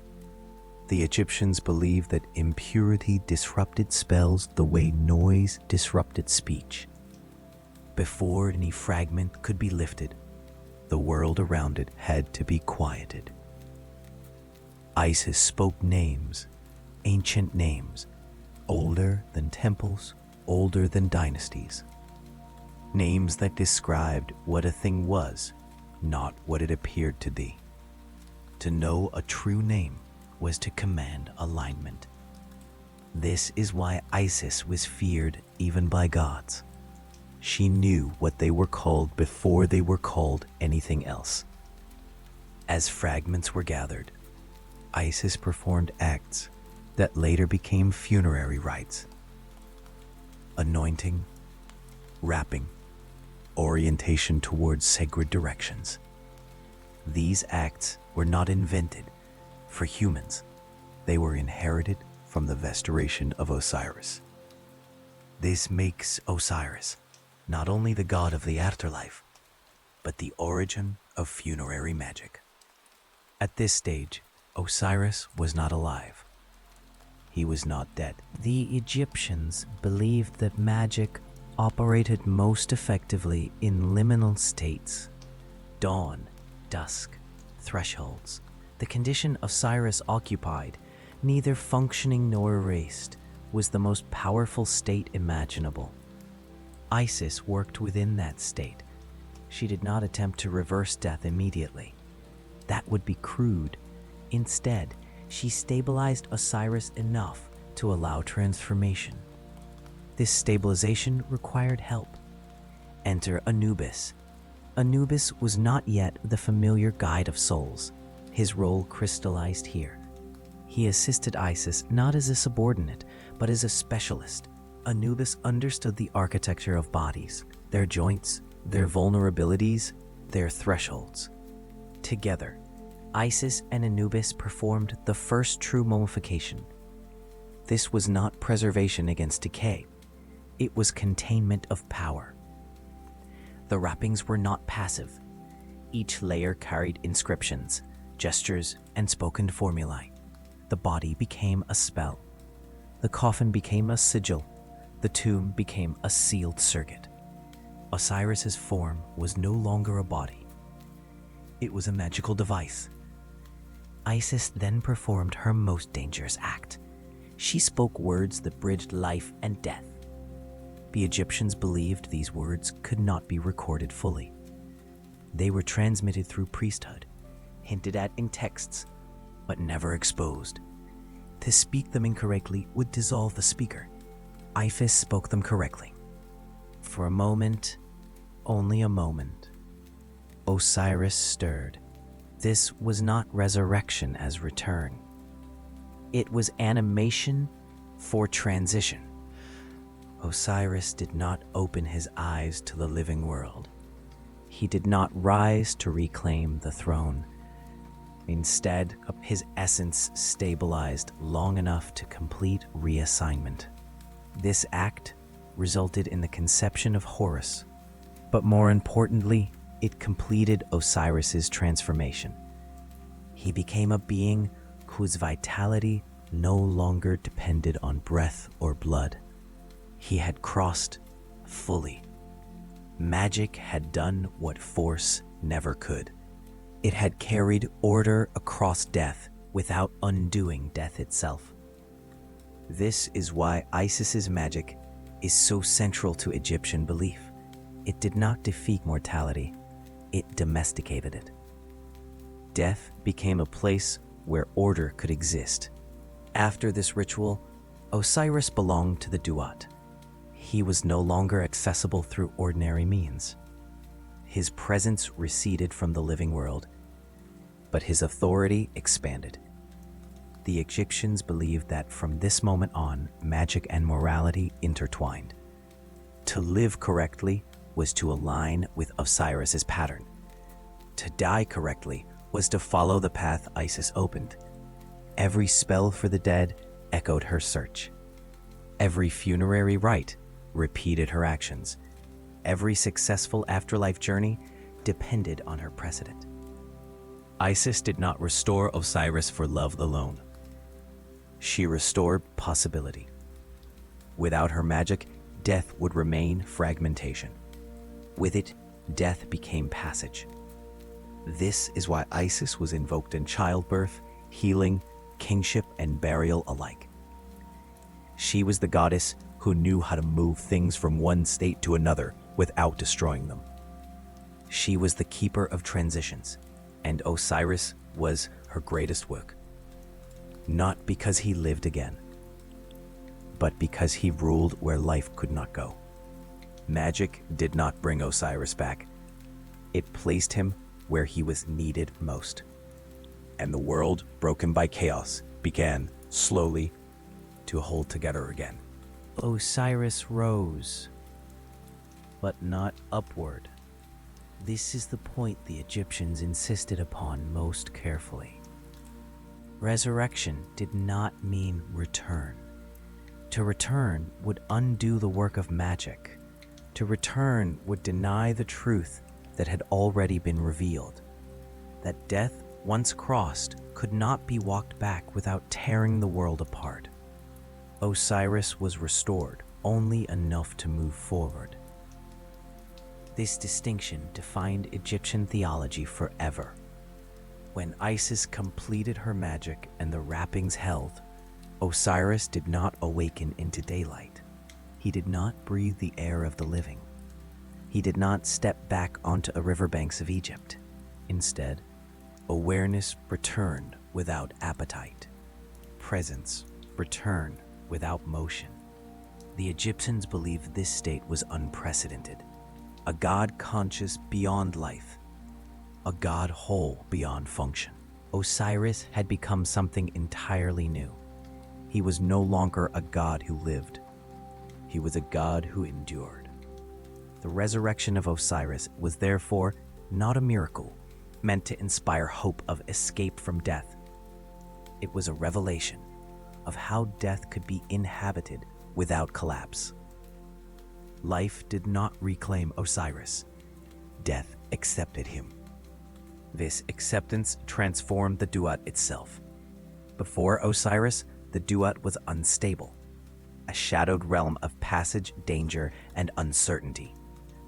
The Egyptians believed that impurity disrupted spells the way noise disrupted speech. Before any fragment could be lifted, the world around it had to be quieted. Isis spoke names, ancient names, older than temples, older than dynasties. Names that described what a thing was, not what it appeared to be. To know a true name was to command alignment. This is why Isis was feared even by gods. She knew what they were called before they were called anything else. As fragments were gathered, Isis performed acts that later became funerary rites. Anointing, wrapping, orientation towards sacred directions. These acts were not invented for humans. They were inherited from the restoration of Osiris. This makes Osiris not only the god of the afterlife, but the origin of funerary magic. At this stage, Osiris was not alive. He was not dead. The Egyptians believed that magic operated most effectively in liminal states. Dawn, dusk, thresholds. The condition Osiris occupied, neither functioning nor erased, was the most powerful state imaginable. Isis worked within that state. She did not attempt to reverse death immediately. That would be crude. Instead, she stabilized Osiris enough to allow transformation. This stabilization required help. Enter Anubis. Anubis was not yet the familiar guide of souls. His role crystallized here. He assisted Isis not as a subordinate, but as a specialist. Anubis understood the architecture of bodies, their joints, their vulnerabilities, their thresholds. Together, Isis and Anubis performed the first true mummification. This was not preservation against decay. It was containment of power. The wrappings were not passive. Each layer carried inscriptions, gestures, and spoken formulae. The body became a spell. The coffin became a sigil. The tomb became a sealed circuit. Osiris's form was no longer a body. It was a magical device. Isis then performed her most dangerous act. She spoke words that bridged life and death. The Egyptians believed these words could not be recorded fully. They were transmitted through priesthood, hinted at in texts, but never exposed. To speak them incorrectly would dissolve the speaker. Isis spoke them correctly. For a moment, only a moment, Osiris stirred. This was not resurrection as return. It was animation for transition. Osiris did not open his eyes to the living world. He did not rise to reclaim the throne. Instead, his essence stabilized long enough to complete reassignment. This act resulted in the conception of Horus, but more importantly, it completed Osiris's transformation. He became a being whose vitality no longer depended on breath or blood. He had crossed fully. Magic had done what force never could. It had carried order across death without undoing death itself. This is why Isis's magic is so central to Egyptian belief. It did not defeat mortality, it domesticated it. Death became a place where order could exist. After this ritual, Osiris belonged to the Duat. He was no longer accessible through ordinary means. His presence receded from the living world, but his authority expanded. The Egyptians believed that from this moment on, magic and morality intertwined. To live correctly was to align with Osiris's pattern. To die correctly was to follow the path Isis opened. Every spell for the dead echoed her search. Every funerary rite repeated her actions. Every successful afterlife journey depended on her precedent. Isis did not restore Osiris for love alone. She restored possibility. Without her magic, death would remain fragmentation. With it, death became passage. This is why Isis was invoked in childbirth, healing, kingship, and burial alike. She was the goddess who knew how to move things from one state to another without destroying them. She was the keeper of transitions, and Osiris was her greatest work. Not because he lived again, but because he ruled where life could not go. Magic did not bring Osiris back. It placed him where he was needed most. And the world, broken by chaos, began, slowly, to hold together again. Osiris rose, but not upward. This is the point the Egyptians insisted upon most carefully. Resurrection did not mean return. To return would undo the work of magic. To return would deny the truth that had already been revealed. That death, once crossed, could not be walked back without tearing the world apart. Osiris was restored only enough to move forward. This distinction defined Egyptian theology forever. When Isis completed her magic and the wrappings held, Osiris did not awaken into daylight. He did not breathe the air of the living. He did not step back onto the riverbanks of Egypt. Instead, awareness returned without appetite. Presence returned without motion. The Egyptians believed this state was unprecedented. A god conscious beyond life. A god whole beyond function. Osiris had become something entirely new. He was no longer a god who lived. He was a god who endured. The resurrection of Osiris was therefore not a miracle meant to inspire hope of escape from death. It was a revelation of how death could be inhabited without collapse. Life did not reclaim Osiris. Death accepted him. This acceptance transformed the Duat itself. Before Osiris, the Duat was unstable, a shadowed realm of passage, danger, and uncertainty.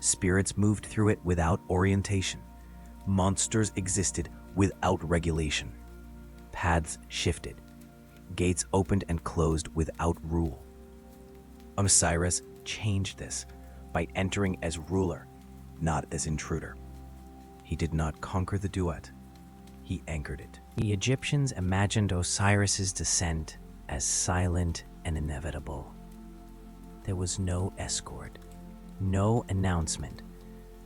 Spirits moved through it without orientation. Monsters existed without regulation. Paths shifted. Gates opened and closed without rule. Osiris changed this by entering as ruler, not as intruder. He did not conquer the Duat. He anchored it. The Egyptians imagined Osiris's descent as silent and inevitable. There was no escort, no announcement.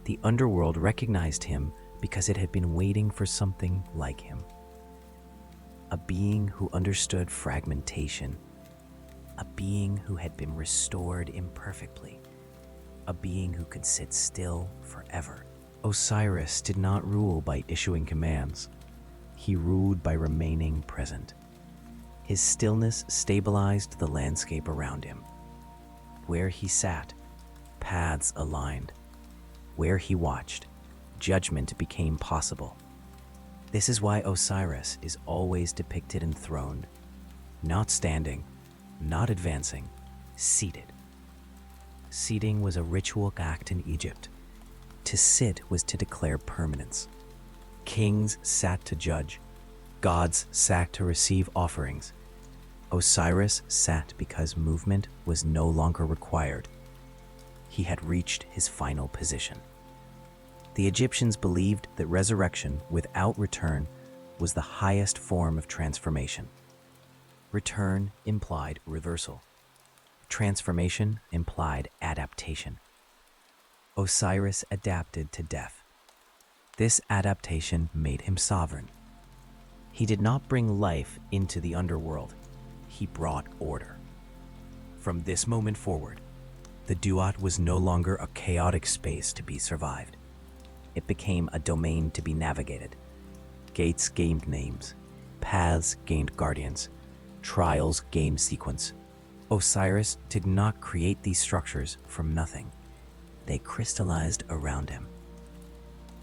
The underworld recognized him because it had been waiting for something like him. A being who understood fragmentation, a being who had been restored imperfectly, a being who could sit still forever. Osiris did not rule by issuing commands. He ruled by remaining present. His stillness stabilized the landscape around him. Where he sat, paths aligned. Where he watched, judgment became possible. This is why Osiris is always depicted enthroned, not standing, not advancing, seated. Seating was a ritual act in Egypt. To sit was to declare permanence. Kings sat to judge. Gods sat to receive offerings. Osiris sat because movement was no longer required. He had reached his final position. The Egyptians believed that resurrection without return was the highest form of transformation. Return implied reversal. Transformation implied adaptation. Osiris adapted to death. This adaptation made him sovereign. He did not bring life into the underworld. He brought order. From this moment forward, the Duat was no longer a chaotic space to be survived. It became a domain to be navigated. Gates gained names. Paths gained guardians. Trials gained sequence. Osiris did not create these structures from nothing. They crystallized around him.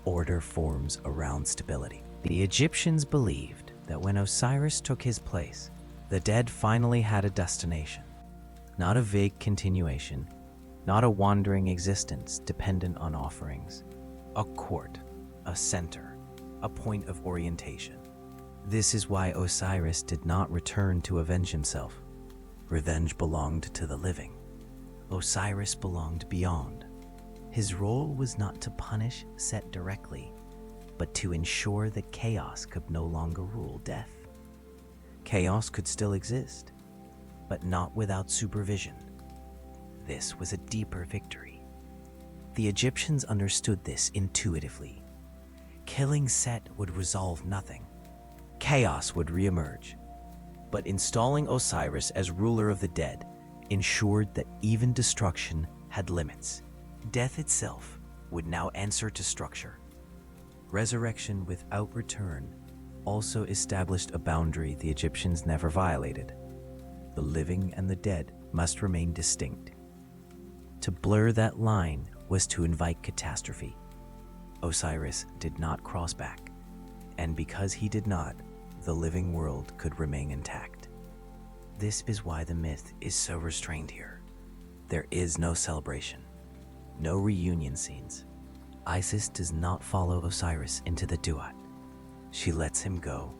Order forms around stability. The Egyptians believed that when Osiris took his place, the dead finally had a destination. Not a vague continuation, not a wandering existence dependent on offerings. A court, a center, a point of orientation. This is why Osiris did not return to avenge himself. Revenge belonged to the living. Osiris belonged beyond. His role was not to punish Set directly, but to ensure that chaos could no longer rule death. Chaos could still exist, but not without supervision. This was a deeper victory. The Egyptians understood this intuitively. Killing Set would resolve nothing. Chaos would reemerge. But installing Osiris as ruler of the dead ensured that even destruction had limits. Death itself would now answer to structure. Resurrection without return also established a boundary the Egyptians never violated. The living and the dead must remain distinct. To blur that line was to invite catastrophe. Osiris did not cross back, and because he did not, the living world could remain intact. This is why the myth is so restrained here. There is no celebration, no reunion scenes. Isis does not follow Osiris into the Duat. She lets him go.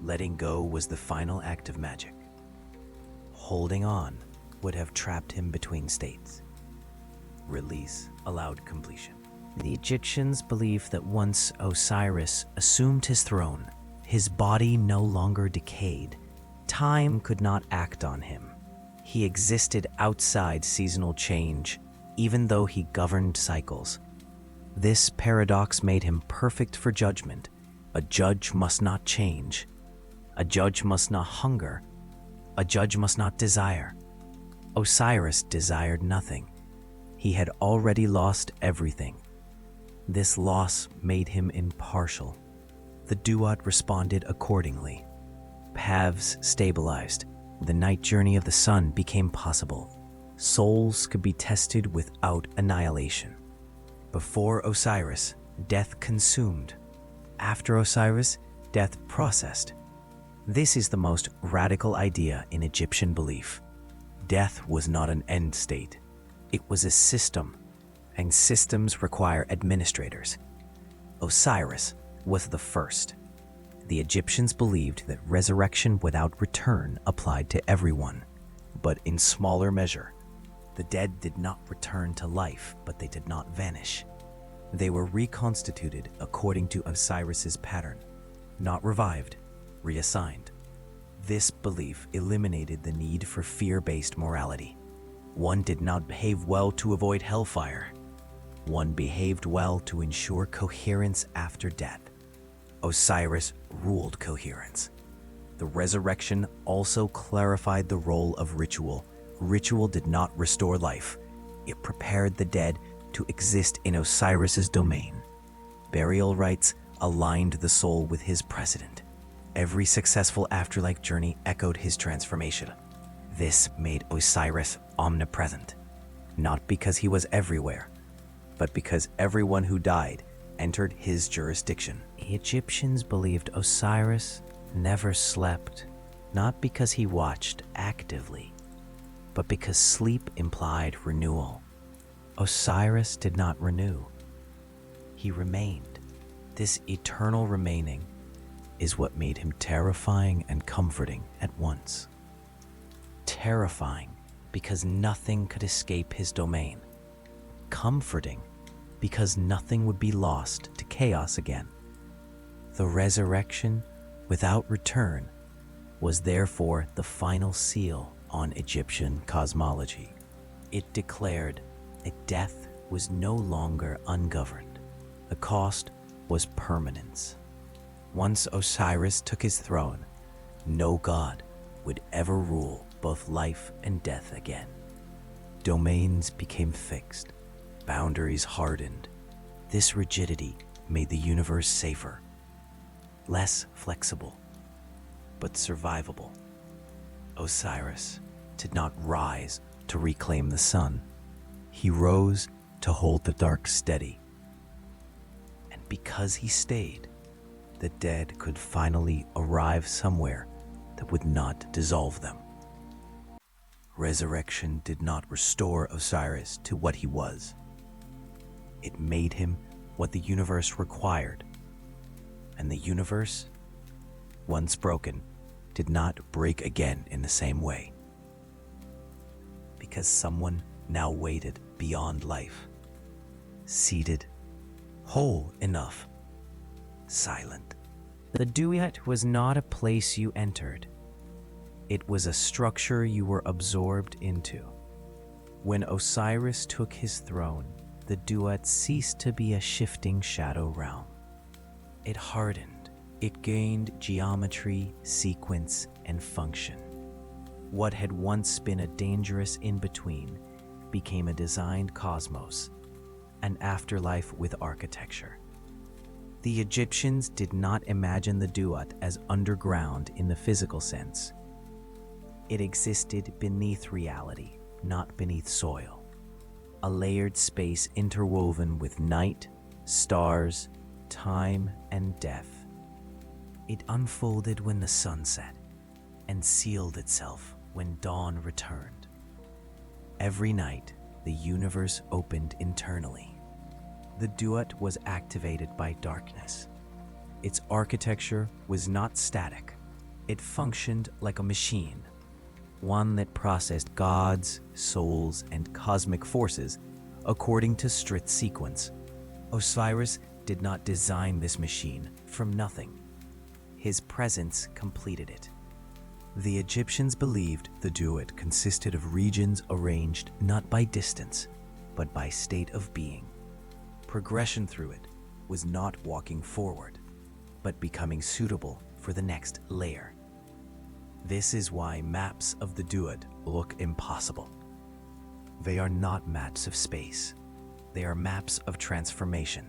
Letting go was the final act of magic. Holding on would have trapped him between states. Release allowed completion. The Egyptians believed that once Osiris assumed his throne, his body no longer decayed. Time could not act on him. He existed outside seasonal change, even though he governed cycles. This paradox made him perfect for judgment. A judge must not change. A judge must not hunger. A judge must not desire. Osiris desired nothing. He had already lost everything. This loss made him impartial. The duat responded accordingly. Paths stabilized. The night journey of the sun became possible. Souls could be tested without annihilation. Before Osiris, death consumed. After Osiris, death processed. This is the most radical idea in Egyptian belief. Death was not an end state. It was a system, and systems require administrators. Osiris was the first. The Egyptians believed that resurrection without return applied to everyone, but in smaller measure. The dead did not return to life, but they did not vanish. They were reconstituted according to Osiris's pattern, not revived, reassigned. This belief eliminated the need for fear-based morality. One did not behave well to avoid hellfire. One behaved well to ensure coherence after death. Osiris ruled coherence. The resurrection also clarified the role of ritual. Ritual did not restore life. It prepared the dead to exist in Osiris's domain. Burial rites aligned the soul with his precedent. Every successful afterlife journey echoed his transformation. This made Osiris omnipresent, not because he was everywhere, but because everyone who died entered his jurisdiction. The Egyptians believed Osiris never slept, not because he watched actively, but because sleep implied renewal. Osiris did not renew. He remained. This eternal remaining is what made him terrifying and comforting at once. Terrifying because nothing could escape his domain. Comforting because nothing would be lost to chaos again. The resurrection without return was therefore the final seal on Egyptian cosmology. It declared that death was no longer ungoverned. The cost was permanence. Once Osiris took his throne, no god would ever rule both life and death again. Domains became fixed, boundaries hardened. This rigidity made the universe safer, less flexible, but survivable. Osiris did not rise to reclaim the sun. He rose to hold the dark steady. And because he stayed, the dead could finally arrive somewhere that would not dissolve them. Resurrection did not restore Osiris to what he was. It made him what the universe required. And the universe, once broken, did not break again in the same way. Because someone now waited beyond life, seated, whole enough, silent. The duat was not a place you entered. It was a structure you were absorbed into. When Osiris took his throne, the duat ceased to be a shifting shadow realm. It hardened. It gained geometry, sequence, and function. What had once been a dangerous in-between became a designed cosmos, an afterlife with architecture. The Egyptians did not imagine the duat as underground in the physical sense. It existed beneath reality, not beneath soil. A layered space interwoven with night, stars, time, and death. It unfolded when the sun set and sealed itself when dawn returned. Every night, the universe opened internally. The duat was activated by darkness. Its architecture was not static. It functioned like a machine, one that processed gods, souls, and cosmic forces according to strict sequence. Osiris did not design this machine from nothing. His presence completed it. The Egyptians believed the duat consisted of regions arranged not by distance, but by state of being. Progression through it was not walking forward, but becoming suitable for the next layer. This is why maps of the duat look impossible. They are not maps of space. They are maps of transformation.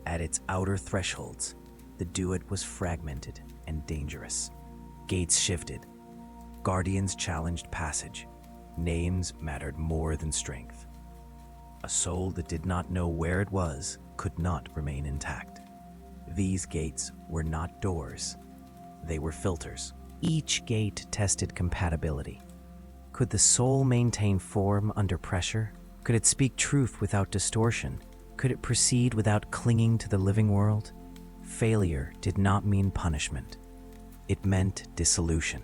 At its outer thresholds, the duat was fragmented and dangerous. Gates shifted. Guardians challenged passage. Names mattered more than strength. A soul that did not know where it was could not remain intact. These gates were not doors. They were filters. Each gate tested compatibility. Could the soul maintain form under pressure? Could it speak truth without distortion? Could it proceed without clinging to the living world? Failure did not mean punishment. It meant dissolution.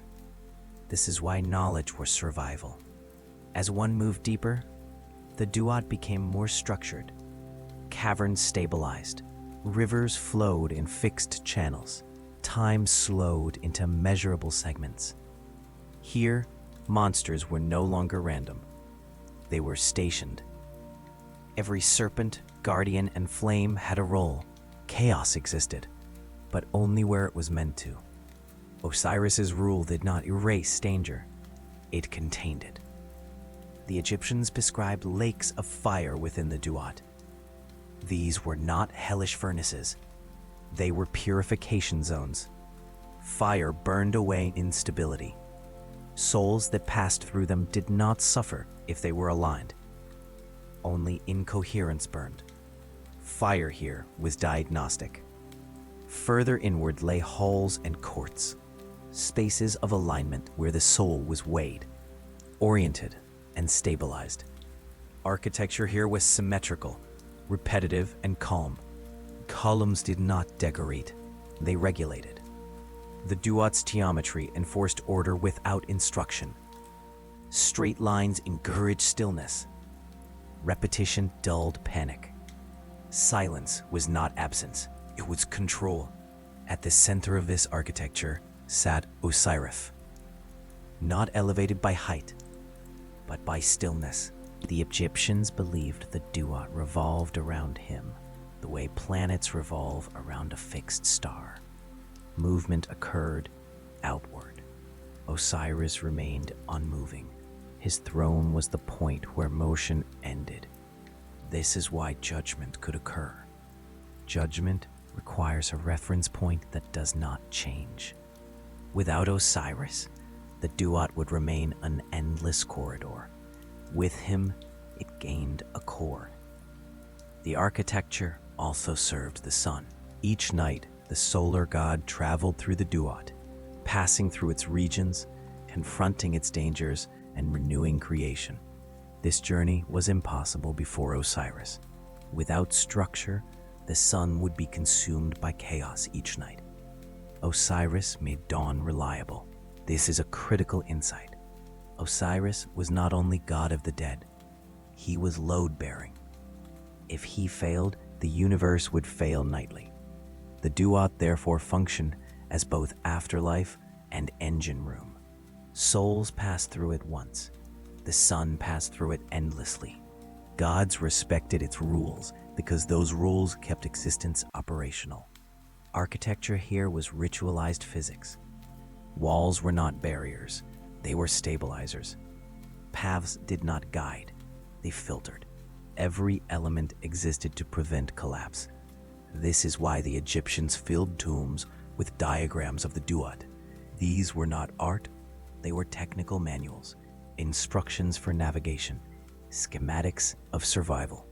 This is why knowledge was survival. As one moved deeper, the duat became more structured. Caverns stabilized. Rivers flowed in fixed channels. Time slowed into measurable segments. Here, monsters were no longer random. They were stationed. Every serpent, guardian, and flame had a role. Chaos existed, but only where it was meant to. Osiris's rule did not erase danger. It contained it. The Egyptians prescribed lakes of fire within the duat. These were not hellish furnaces. They were purification zones. Fire burned away instability. Souls that passed through them did not suffer if they were aligned. Only incoherence burned. Fire here was diagnostic. Further inward lay halls and courts, spaces of alignment where the soul was weighed, oriented, and stabilized. Architecture here was symmetrical, repetitive, and calm. Columns did not decorate, they regulated. The duat's geometry enforced order without instruction. Straight lines encouraged stillness. Repetition dulled panic. Silence was not absence, it was control. At the center of this architecture sat Osiris. Not elevated by height, but by stillness. The Egyptians believed the duat revolved around him, the way planets revolve around a fixed star. Movement occurred outward. Osiris remained unmoving. His throne was the point where motion ended. This is why judgment could occur. Judgment requires a reference point that does not change. Without Osiris, the duat would remain an endless corridor. With him, it gained a core. The architecture also served the sun. Each night, the solar god traveled through the duat, passing through its regions, confronting its dangers, and renewing creation. This journey was impossible before Osiris. Without structure, the sun would be consumed by chaos each night. Osiris made dawn reliable. This is a critical insight. Osiris was not only god of the dead, he was load-bearing. If he failed, the universe would fail nightly. The duat therefore functioned as both afterlife and engine room. Souls passed through it once. The sun passed through it endlessly. Gods respected its rules because those rules kept existence operational. Architecture here was ritualized physics. Walls were not barriers, they were stabilizers. Paths did not guide, they filtered. Every element existed to prevent collapse. This is why the Egyptians filled tombs with diagrams of the duat. These were not art, they were technical manuals, instructions for navigation, schematics of survival.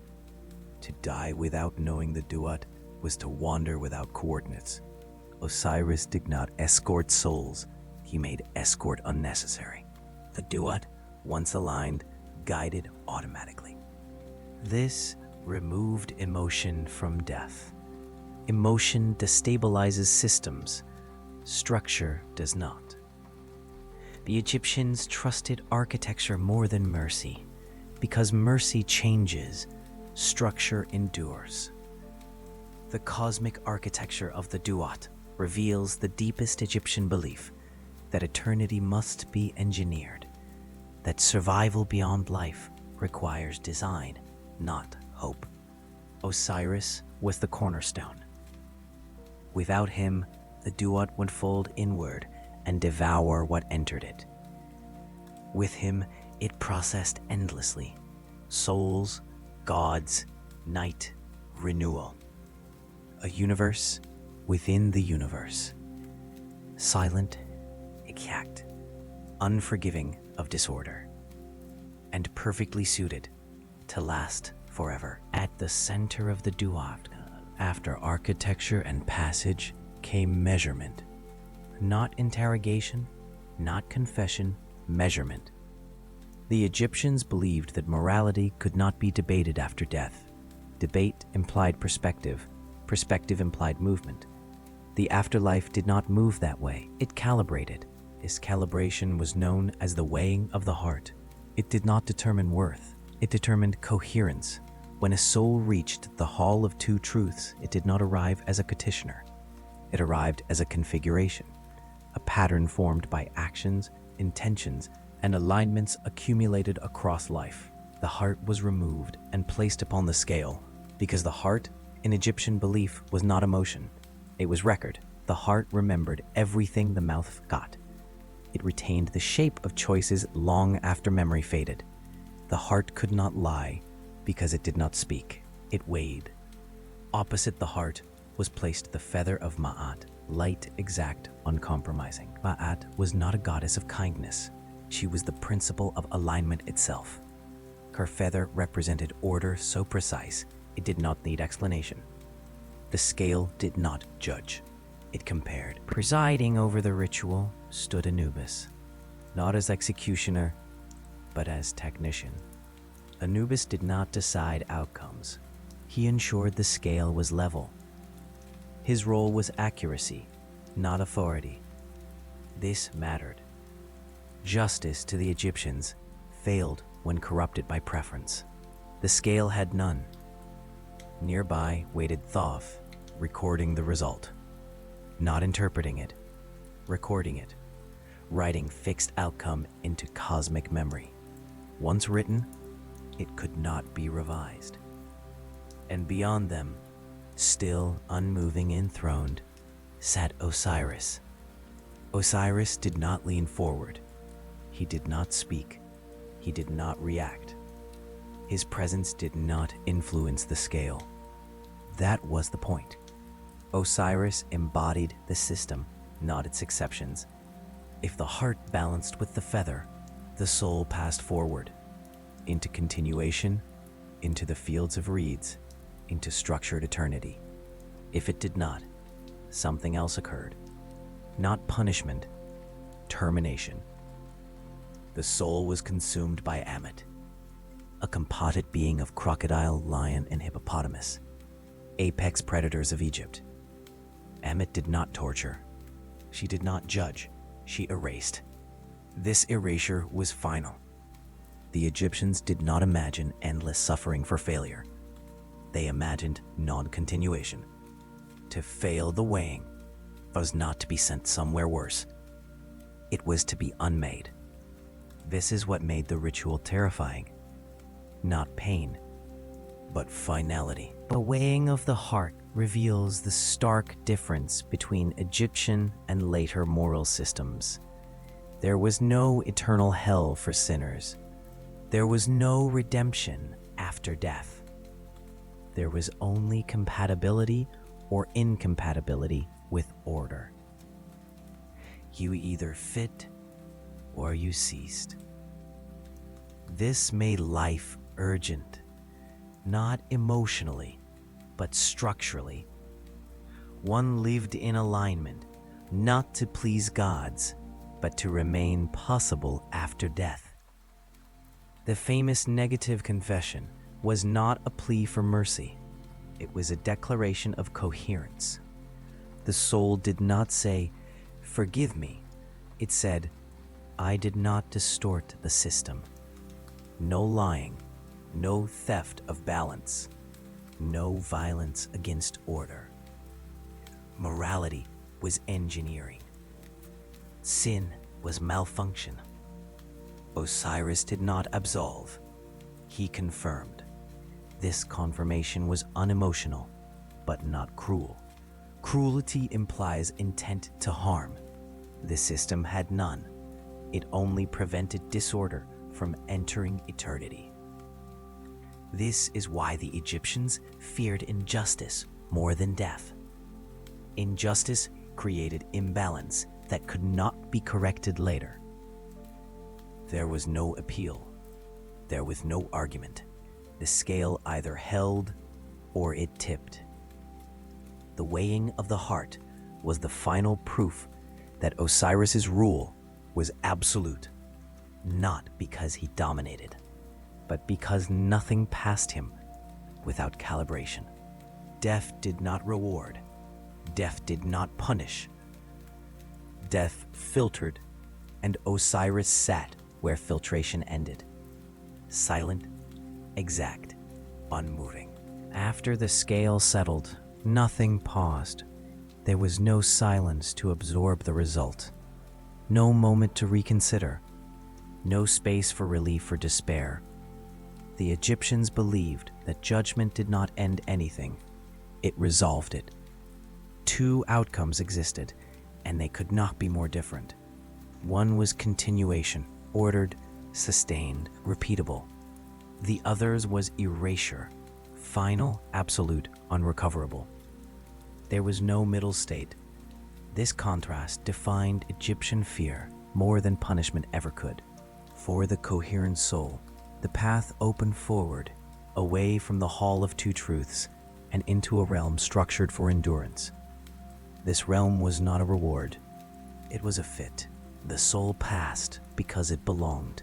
To die without knowing the duat was to wander without coordinates. Osiris did not escort souls, he made escort unnecessary. The duat, once aligned, guided automatically. This removed emotion from death. Emotion destabilizes systems, structure does not. The Egyptians trusted architecture more than mercy, because mercy changes, structure endures. The cosmic architecture of the duat reveals the deepest Egyptian belief that eternity must be engineered, that survival beyond life requires design, not hope. Osiris was the cornerstone. Without him, the duat would fold inward and devour what entered it. With him, it processed endlessly. Souls, gods, night, renewal. a universe within the universe, silent, exact, unforgiving of disorder, and perfectly suited to last forever. At the center of the duat, after architecture and passage, came measurement. Not interrogation, not confession, measurement. The Egyptians believed that morality could not be debated after death. Debate implied perspective. Perspective implied movement. The afterlife did not move that way. It calibrated. This calibration was known as the weighing of the heart. It did not determine worth. It determined coherence. When a soul reached the hall of two truths, it did not arrive as a petitioner. It arrived as a configuration, a pattern formed by actions, intentions, and alignments accumulated across life. The heart was removed and placed upon the scale, because the heart, in Egyptian belief, was not emotion. It was record. The heart remembered everything the mouth forgot. It retained the shape of choices long after memory faded. The heart could not lie because it did not speak. It weighed. Opposite the heart was placed the feather of Ma'at, light, exact, uncompromising. Ma'at was not a goddess of kindness. She was the principle of alignment itself. Her feather represented order so precise it did not need explanation. The scale did not judge. It compared. Presiding over the ritual stood Anubis, not as executioner, but as technician. Anubis did not decide outcomes. He ensured the scale was level. His role was accuracy, not authority. This mattered. Justice to the Egyptians failed when corrupted by preference. The scale had none. Nearby waited Thoth, recording the result. Not interpreting it, recording it, writing fixed outcome into cosmic memory. Once written, it could not be revised. And beyond them, still unmoving enthroned, sat Osiris. Osiris did not lean forward. He did not speak. He did not react. His presence did not influence the scale. That was the point. Osiris embodied the system, not its exceptions. If the heart balanced with the feather, the soul passed forward, into continuation, into the fields of reeds, into structured eternity. If it did not, something else occurred. Not punishment, termination. The soul was consumed by Ammit, a composite being of crocodile, lion, and hippopotamus, apex predators of Egypt. Ammit did not torture. She did not judge. She erased. This erasure was final. The Egyptians did not imagine endless suffering for failure. They imagined non-continuation. To fail the weighing was not to be sent somewhere worse. It was to be unmade. This is what made the ritual terrifying. Not pain, but finality. The weighing of the heart reveals the stark difference between Egyptian and later moral systems. There was no eternal hell for sinners. There was no redemption after death. There was only compatibility or incompatibility with order. You either fit or you ceased. This made life urgent, not emotionally, but structurally. One lived in alignment, not to please gods, but to remain possible after death. The famous negative confession was not a plea for mercy. It was a declaration of coherence. The soul did not say, "Forgive me." It said, "I did not distort the system." No lying, no theft of balance, no violence against order. Morality was engineering. Sin was malfunction. Osiris did not absolve. He confirmed. This confirmation was unemotional, but not cruel. Cruelty implies intent to harm. The system had none. It only prevented disorder from entering eternity. This is why the Egyptians feared injustice more than death. Injustice created imbalance that could not be corrected later. There was no appeal. There was no argument. The scale either held or it tipped. The weighing of the heart was the final proof that Osiris's rule was absolute, not because he dominated, but because nothing passed him without calibration. Death did not reward. Death did not punish. Death filtered, and Osiris sat where filtration ended. Silent, exact, unmoving. After the scale settled, nothing paused. There was no silence to absorb the result. No moment to reconsider. No space for relief or despair. The Egyptians believed that judgment did not end anything. It resolved it. Two outcomes existed, and they could not be more different. One was continuation, ordered, sustained, repeatable. The other's was erasure, final, absolute, unrecoverable. There was no middle state. This contrast defined Egyptian fear more than punishment ever could. For the coherent soul, the path opened forward, away from the hall of two truths, and into a realm structured for endurance. This realm was not a reward. It was a fit. The soul passed because it belonged.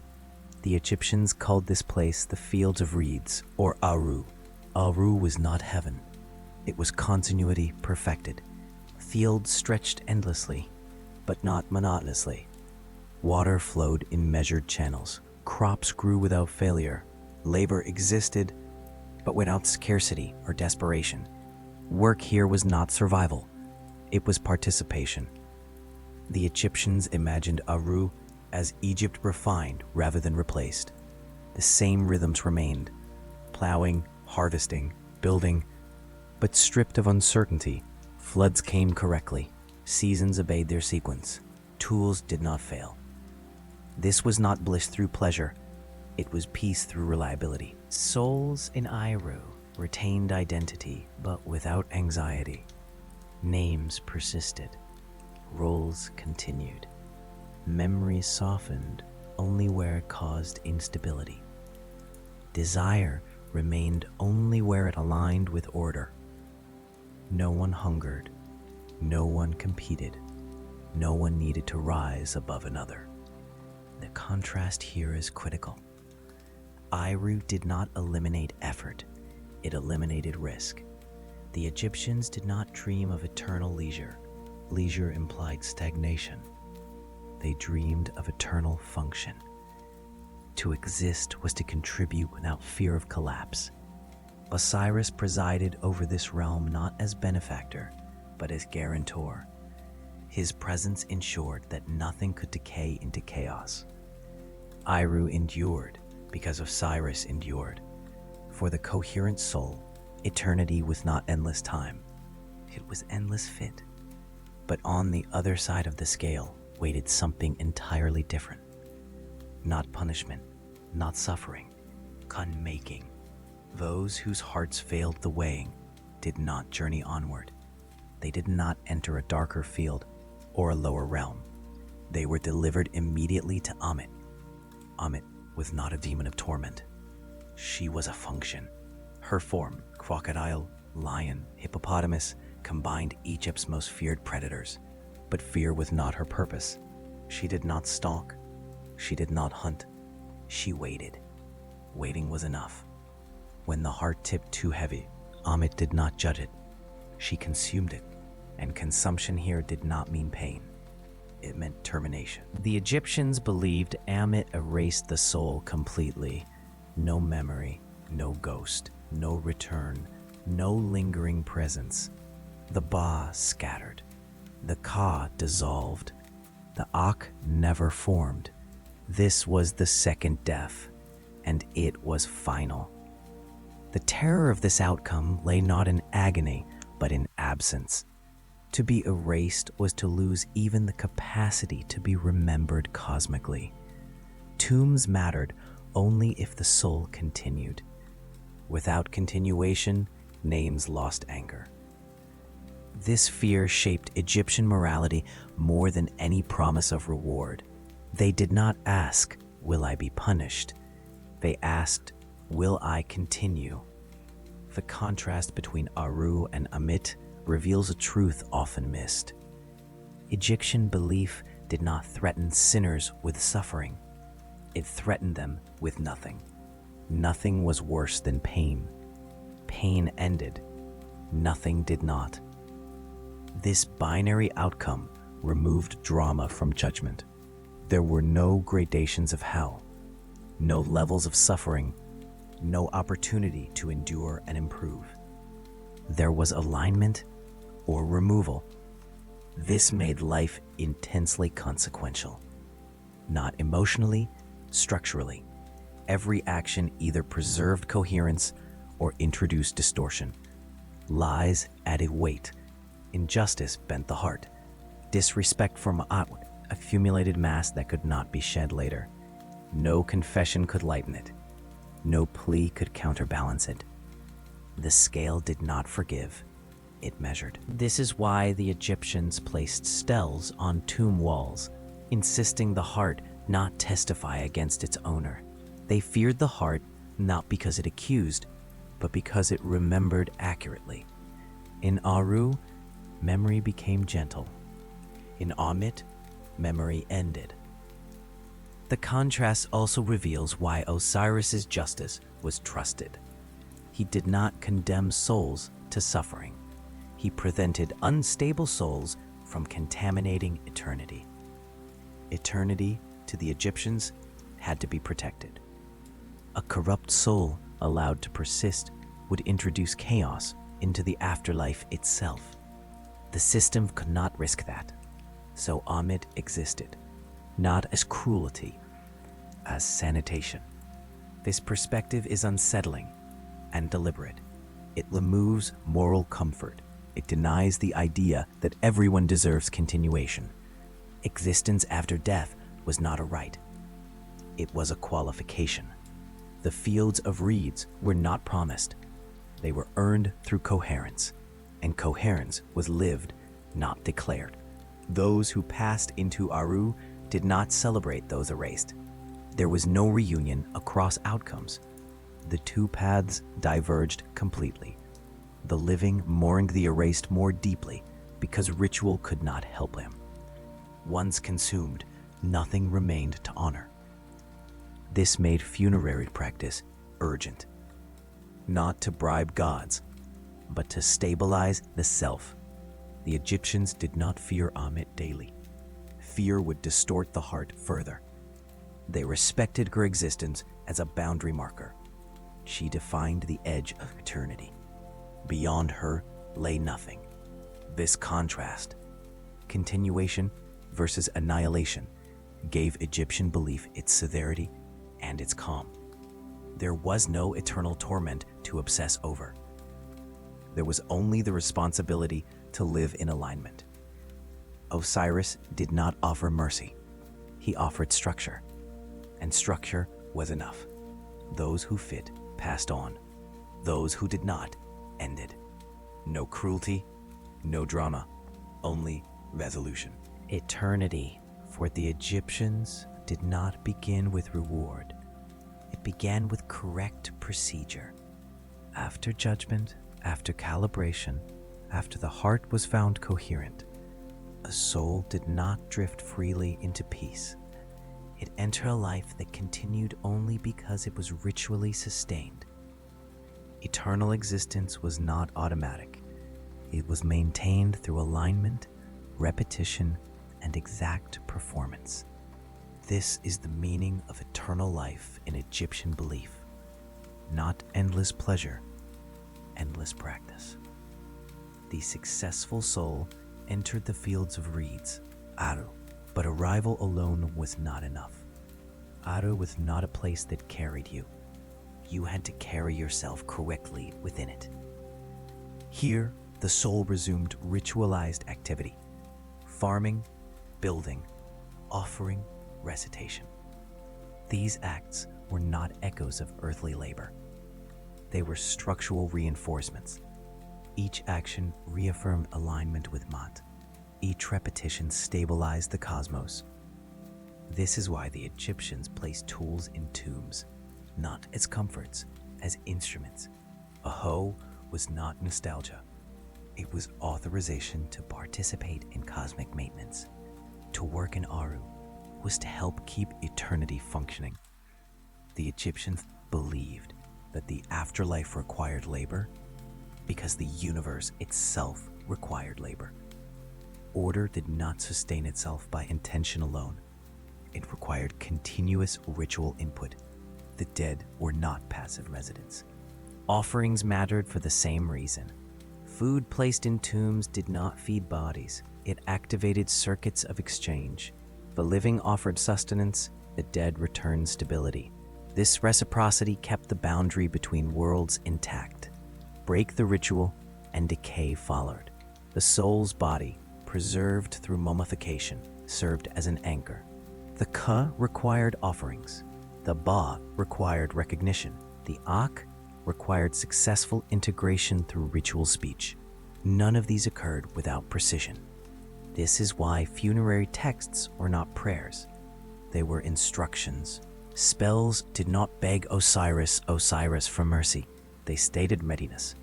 The Egyptians called this place the Fields of Reeds, or Aru. Aru was not heaven. It was continuity perfected. Fields stretched endlessly, but not monotonously. Water flowed in measured channels. Crops grew without failure. Labor existed, but without scarcity or desperation. Work here was not survival. It was participation. The Egyptians imagined Aru as Egypt refined rather than replaced. The same rhythms remained, plowing, harvesting, building, but stripped of uncertainty. Floods came correctly. Seasons obeyed their sequence. Tools did not fail. This was not bliss through pleasure. It was peace through reliability. Souls in Aru retained identity, but without anxiety. Names persisted. Roles continued. Memory softened only where it caused instability. Desire remained only where it aligned with order. No one hungered. No one competed. No one needed to rise above another. The contrast here is critical. Aru did not eliminate effort. It eliminated risk. The Egyptians did not dream of eternal leisure. Leisure implied stagnation. They dreamed of eternal function. To exist was to contribute without fear of collapse. Osiris presided over this realm not as benefactor, but as guarantor. His presence ensured that nothing could decay into chaos. Aru endured because Osiris endured. For the coherent soul, eternity was not endless time. It was endless fit. But on the other side of the scale waited something entirely different. Not punishment, not suffering, unmaking. Those whose hearts failed the weighing did not journey onward. They did not enter a darker field or a lower realm. They were delivered immediately to Amit. Amit was not a demon of torment. She was a function. Her form, crocodile, lion, hippopotamus, combined Egypt's most feared predators. But fear was not her purpose. She did not stalk. She did not hunt. She waited. Waiting was enough. When the heart tipped too heavy, Amit did not judge it. She consumed it, and consumption here did not mean pain. It meant termination. The Egyptians believed Amit erased the soul completely. No memory, no ghost, no return, no lingering presence. The Ba scattered. The Ka dissolved. The Ak never formed. This was the second death, and it was final. The terror of this outcome lay not in agony, but in absence. To be erased was to lose even the capacity to be remembered cosmically. Tombs mattered only if the soul continued. Without continuation, names lost anchor. This fear shaped Egyptian morality more than any promise of reward. They did not ask, "Will I be punished?" They asked, "Will I continue?" The contrast between Aru and Amit reveals a truth often missed. Egyptian belief did not threaten sinners with suffering. It threatened them with nothing. Nothing was worse than pain. Pain ended. Nothing did not. This binary outcome removed drama from judgment. There were no gradations of hell, no levels of suffering, no opportunity to endure and improve. There was alignment or removal. This made life intensely consequential. Not emotionally, structurally. Every action either preserved coherence or introduced distortion. Lies added weight. Injustice bent the heart. Disrespect for Ma'at accumulated mass that could not be shed later. No confession could lighten it. No plea could counterbalance it. The scale did not forgive. It measured. This is why the Egyptians placed steles on tomb walls, insisting the heart not testify against its owner. They feared the heart not because it accused, but because it remembered accurately. In Aru, memory became gentle. In Amit, memory ended. The contrast also reveals why Osiris's justice was trusted. He did not condemn souls to suffering. He prevented unstable souls from contaminating eternity. Eternity, to the Egyptians, had to be protected. A corrupt soul allowed to persist would introduce chaos into the afterlife itself. The system could not risk that, so Amit existed, not as cruelty, as sanitation. This perspective is unsettling and deliberate. It removes moral comfort. It denies the idea that everyone deserves continuation. Existence after death was not a right. It was a qualification. The fields of reeds were not promised. They were earned through coherence, and coherence was lived, not declared. Those who passed into Aru did not celebrate those erased. There was no reunion across outcomes. The two paths diverged completely. The living mourned the erased more deeply because ritual could not help him. Once consumed, nothing remained to honor. This made funerary practice urgent, not to bribe gods, but to stabilize the self. The Egyptians did not fear Amit daily. Fear would distort the heart further. They respected her existence as a boundary marker. She defined the edge of eternity. Beyond her lay nothing. This contrast, continuation versus annihilation, gave Egyptian belief its severity and its calm. There was no eternal torment to obsess over. There was only the responsibility to live in alignment. Osiris did not offer mercy. He offered structure, and structure was enough. Those who fit passed on. Those who did not ended. No cruelty, no drama, only resolution. Eternity for the Egyptians did not begin with reward. It began with correct procedure. After judgment, after calibration, after the heart was found coherent, a soul did not drift freely into peace. It entered a life that continued only because it was ritually sustained. Eternal existence was not automatic. It was maintained through alignment, repetition, and exact performance. This is the meaning of eternal life in Egyptian belief. Not endless pleasure, endless practice. The successful soul entered the fields of reeds, Aru, but arrival alone was not enough. Aru was not a place that carried you. You had to carry yourself correctly within it. Here, the soul resumed ritualized activity: farming, building, offering, recitation. These acts were not echoes of earthly labor. They were structural reinforcements. Each action reaffirmed alignment with Mat. Each repetition stabilized the cosmos. This is why the Egyptians placed tools in tombs, not as comforts, as instruments. A hoe was not nostalgia. It was authorization to participate in cosmic maintenance. To work in Aru was to help keep eternity functioning. The Egyptians believed that the afterlife required labor because the universe itself required labor. Order did not sustain itself by intention alone. It required continuous ritual input. The dead were not passive residents. Offerings mattered for the same reason. Food placed in tombs did not feed bodies. It activated circuits of exchange. The living offered sustenance, the dead returned stability. This reciprocity kept the boundary between worlds intact. Break the ritual, and decay followed. The soul's body, preserved through mummification, served as an anchor. The Ka required offerings. The Ba required recognition. The Ak required successful integration through ritual speech. None of these occurred without precision. This is why funerary texts were not prayers. They were instructions. Spells did not beg Osiris for mercy. They stated readiness.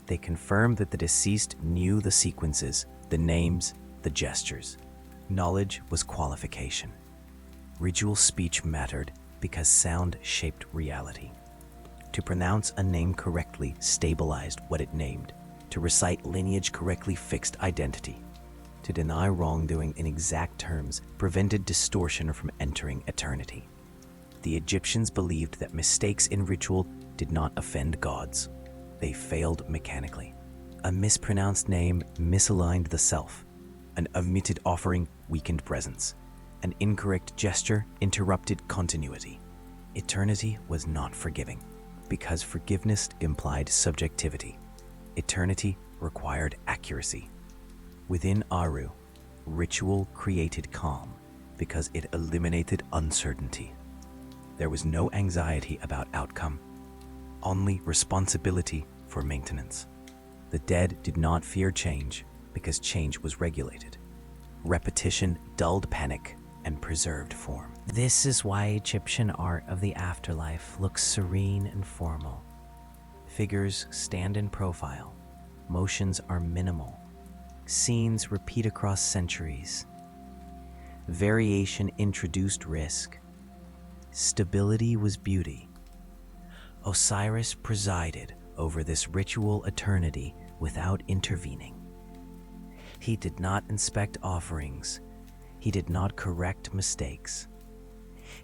They confirmed that the deceased knew the sequences, the names, the gestures. Knowledge was qualification. Ritual speech mattered because sound shaped reality. To pronounce a name correctly stabilized what it named. To recite lineage correctly fixed identity. To deny wrongdoing in exact terms prevented distortion from entering eternity. The Egyptians believed that mistakes in ritual did not offend gods. They failed mechanically. A mispronounced name misaligned the self. An omitted offering weakened presence. An incorrect gesture interrupted continuity. Eternity was not forgiving, because forgiveness implied subjectivity. Eternity required accuracy. Within Aru, ritual created calm because it eliminated uncertainty. There was no anxiety about outcome, only responsibility for maintenance. The dead did not fear change because change was regulated. Repetition dulled panic and preserved form. This is why Egyptian art of the afterlife looks serene and formal. Figures stand in profile. Motions are minimal. Scenes repeat across centuries. Variation introduced risk. Stability was beauty. Osiris presided over this ritual eternity without intervening. He did not inspect offerings. He did not correct mistakes.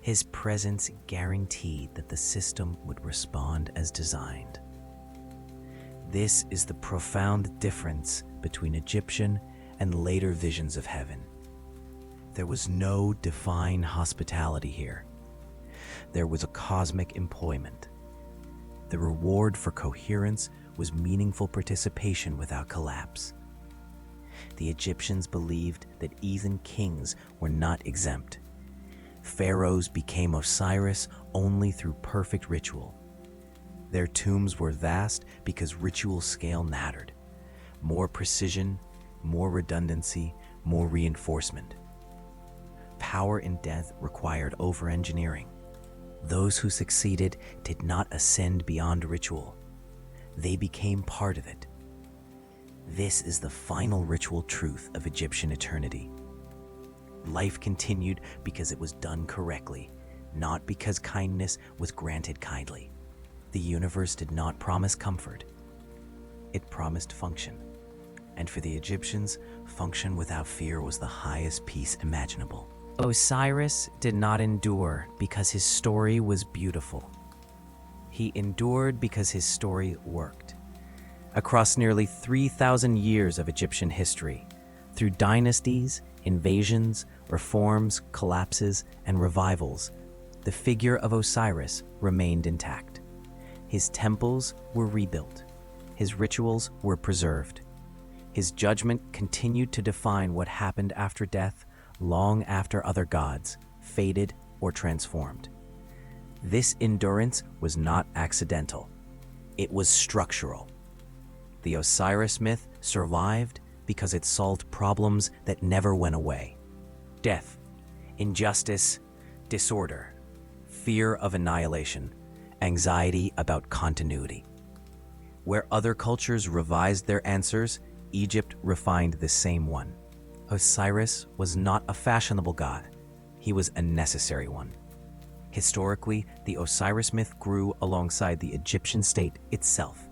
His presence guaranteed that the system would respond as designed. This is the profound difference between Egyptian and later visions of heaven. There was no divine hospitality here. There was a cosmic employment. The reward for coherence was meaningful participation without collapse. The Egyptians believed that even kings were not exempt. Pharaohs became Osiris only through perfect ritual. Their tombs were vast because ritual scale mattered. More precision, more redundancy, more reinforcement. Power in death required over-engineering. Those who succeeded did not ascend beyond ritual. They became part of it. This is the final ritual truth of Egyptian eternity. Life continued because it was done correctly, not because kindness was granted kindly. The universe did not promise comfort. It promised function. And for the Egyptians, function without fear was the highest peace imaginable. Osiris did not endure because his story was beautiful. He endured because his story worked. Across nearly 3,000 years of Egyptian history, through dynasties, invasions, reforms, collapses, and revivals, the figure of Osiris remained intact. His temples were rebuilt. His rituals were preserved. His judgment continued to define what happened after death, long after other gods faded or transformed. This endurance was not accidental. It was structural. The Osiris myth survived because it solved problems that never went away. Death, injustice, disorder, fear of annihilation, anxiety about continuity. Where other cultures revised their answers, Egypt refined the same one. Osiris was not a fashionable god, he was a necessary one. Historically, the Osiris myth grew alongside the Egyptian state itself.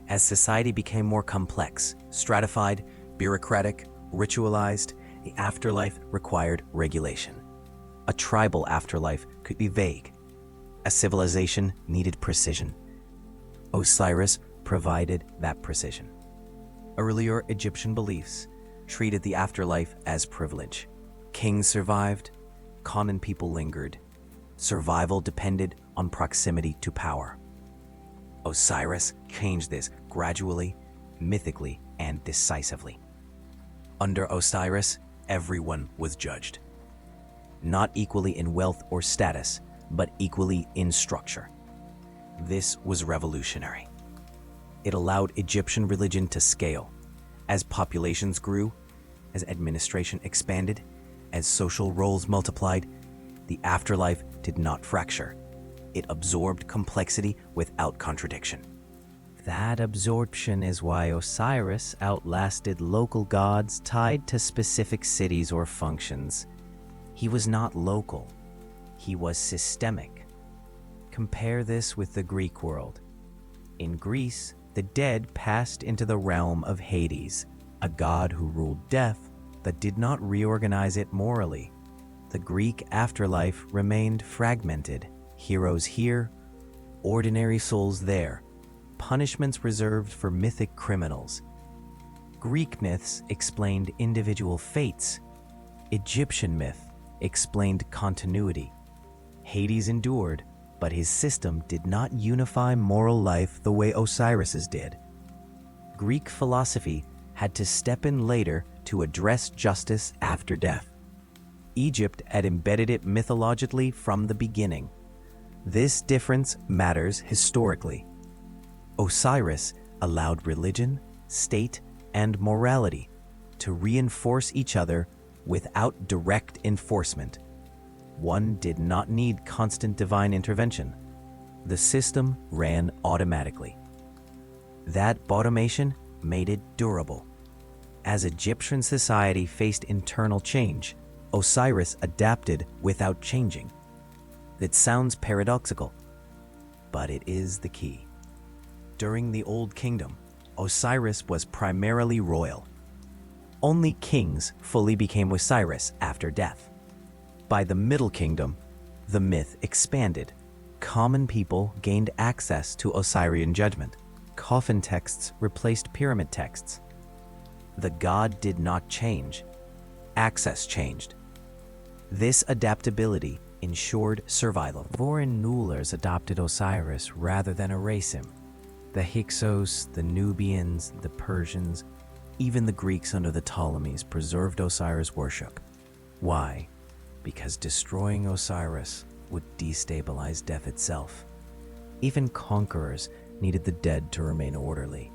As society became more complex, stratified, bureaucratic, ritualized, the afterlife required regulation. A tribal afterlife could be vague. A civilization needed precision. Osiris provided that precision. Earlier Egyptian beliefs treated the afterlife as privilege. Kings survived, common people lingered. Survival depended on proximity to power. Osiris changed this gradually, mythically, and decisively. Under Osiris, everyone was judged. Not equally in wealth or status, but equally in structure. This was revolutionary. It allowed Egyptian religion to scale. As populations grew, as administration expanded, as social roles multiplied, the afterlife did not fracture. It absorbed complexity without contradiction. That absorption is why Osiris outlasted local gods tied to specific cities or functions. He was not local. He was systemic. Compare this with the Greek world. In Greece, the dead passed into the realm of Hades, a god who ruled death but did not reorganize it morally. The Greek afterlife remained fragmented. Heroes here, ordinary souls there, punishments reserved for mythic criminals. Greek myths explained individual fates. Egyptian myth explained continuity. Hades endured, but his system did not unify moral life the way Osiris's did. Greek philosophy had to step in later to address justice after death. Egypt had embedded it mythologically from the beginning. This difference matters historically. Osiris allowed religion, state, and morality to reinforce each other without direct enforcement. One did not need constant divine intervention. The system ran automatically. That automation made it durable. As Egyptian society faced internal change, Osiris adapted without changing. It sounds paradoxical, but it is the key. During the Old Kingdom, Osiris was primarily royal. Only kings fully became Osiris after death. By the Middle Kingdom, the myth expanded. Common people gained access to Osirian judgment. Coffin texts replaced pyramid texts. The god did not change. Access changed. This adaptability ensured survival. Foreign rulers adopted Osiris rather than erase him. The Hyksos, the Nubians, the Persians, even the Greeks under the Ptolemies preserved Osiris worship. Why? Because destroying Osiris would destabilize death itself. Even conquerors needed the dead to remain orderly.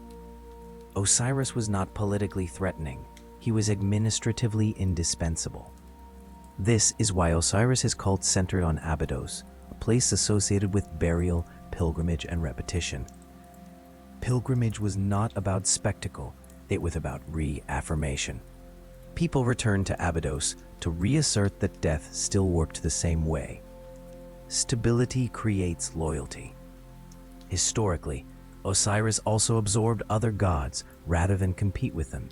Osiris was not politically threatening. He was administratively indispensable. This is why Osiris' cult centered on Abydos, a place associated with burial, pilgrimage, and repetition. Pilgrimage was not about spectacle, it was about reaffirmation. People returned to Abydos to reassert that death still worked the same way. Stability creates loyalty. Historically, Osiris also absorbed other gods rather than compete with them.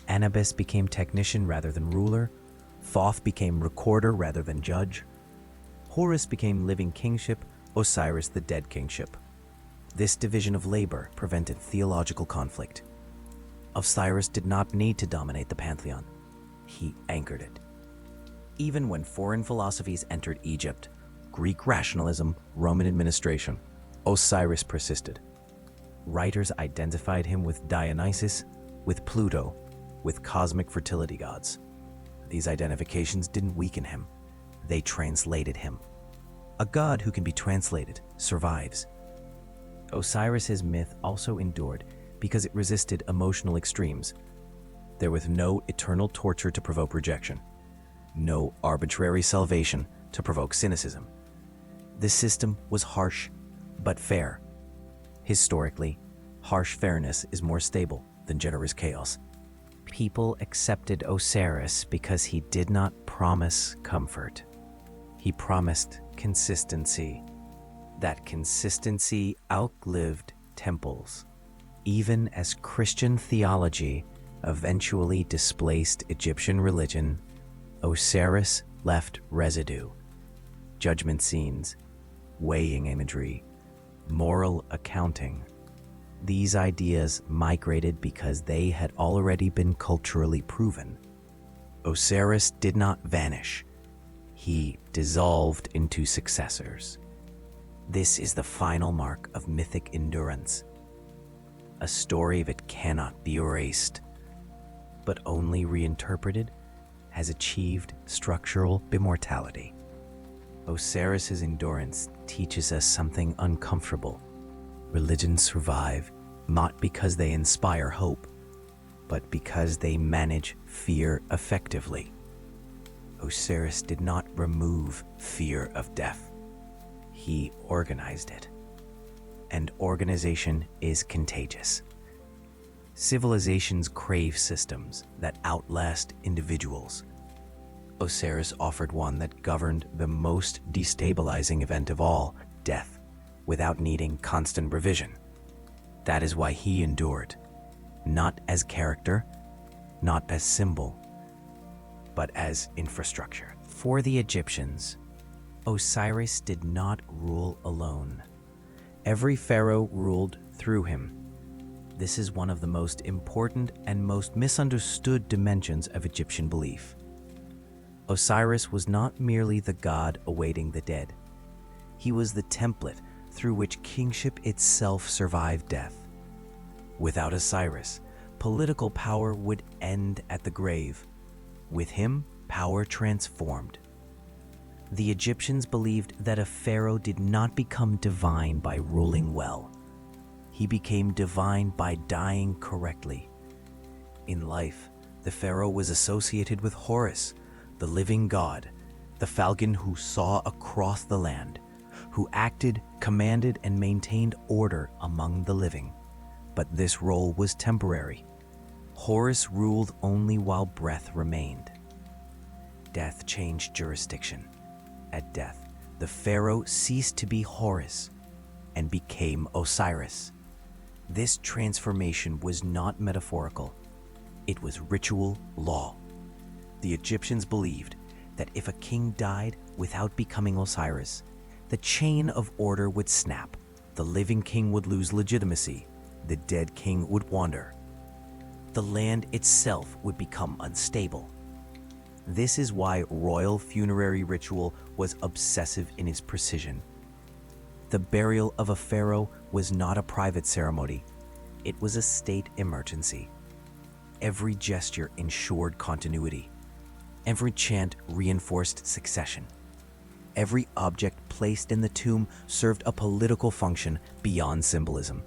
Anubis became technician rather than ruler. Thoth became recorder rather than judge. Horus became living kingship, Osiris the dead kingship. This division of labor prevented theological conflict. Osiris did not need to dominate the pantheon. He anchored it. Even when foreign philosophies entered Egypt, Greek rationalism, Roman administration, Osiris persisted. Writers identified him with Dionysus, with Pluto, with cosmic fertility gods. These identifications didn't weaken him. They translated him. A god who can be translated survives. Osiris's myth also endured because it resisted emotional extremes. There was no eternal torture to provoke rejection, no arbitrary salvation to provoke cynicism. This system was harsh, but fair. Historically, harsh fairness is more stable than generous chaos. People accepted Osiris because he did not promise comfort. He promised consistency. That consistency outlived temples, even as Christian theology eventually displaced Egyptian religion. Osiris left residue, judgment scenes, weighing imagery, moral accounting. These ideas migrated because they had already been culturally proven. Osiris did not vanish. He dissolved into successors. This is the final mark of mythic endurance. A story that cannot be erased, but only reinterpreted, has achieved structural immortality. Osiris's endurance teaches us something uncomfortable. Religions survive not because they inspire hope, but because they manage fear effectively. Osiris did not remove fear of death. He organized it. And organization is contagious. Civilizations crave systems that outlast individuals. Osiris offered one that governed the most destabilizing event of all, death, without needing constant revision. That is why he endured, not as character, not as symbol, but as infrastructure. For the Egyptians, Osiris did not rule alone. Every pharaoh ruled through him. This is one of the most important and most misunderstood dimensions of Egyptian belief. Osiris was not merely the god awaiting the dead. He was the template through which kingship itself survived death. Without Osiris, political power would end at the grave. With him, power transformed. The Egyptians believed that a pharaoh did not become divine by ruling well. He became divine by dying correctly. In life, the pharaoh was associated with Horus, the living god, the falcon who saw across the land, who acted, commanded, and maintained order among the living. But this role was temporary. Horus ruled only while breath remained. Death changed jurisdiction. At death, the pharaoh ceased to be Horus and became Osiris. This transformation was not metaphorical. It was ritual law. The Egyptians believed that if a king died without becoming Osiris, the chain of order would snap. The living king would lose legitimacy. The dead king would wander. The land itself would become unstable. This is why royal funerary ritual was obsessive in its precision. The burial of a pharaoh was not a private ceremony. It was a state emergency. Every gesture ensured continuity. Every chant reinforced succession. Every object placed in the tomb served a political function beyond symbolism.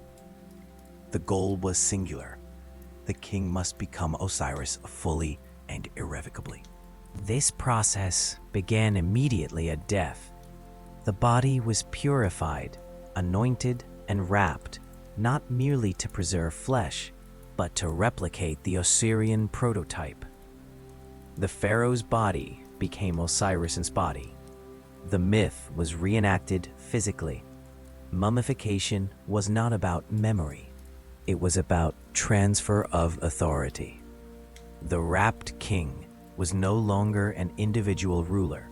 The goal was singular. The king must become Osiris fully and irrevocably. This process began immediately at death. The body was purified, anointed, and wrapped, not merely to preserve flesh, but to replicate the Osirian prototype. The pharaoh's body became Osiris's body. The myth was reenacted physically. Mummification was not about memory. It was about transfer of authority. The wrapped king was no longer an individual ruler.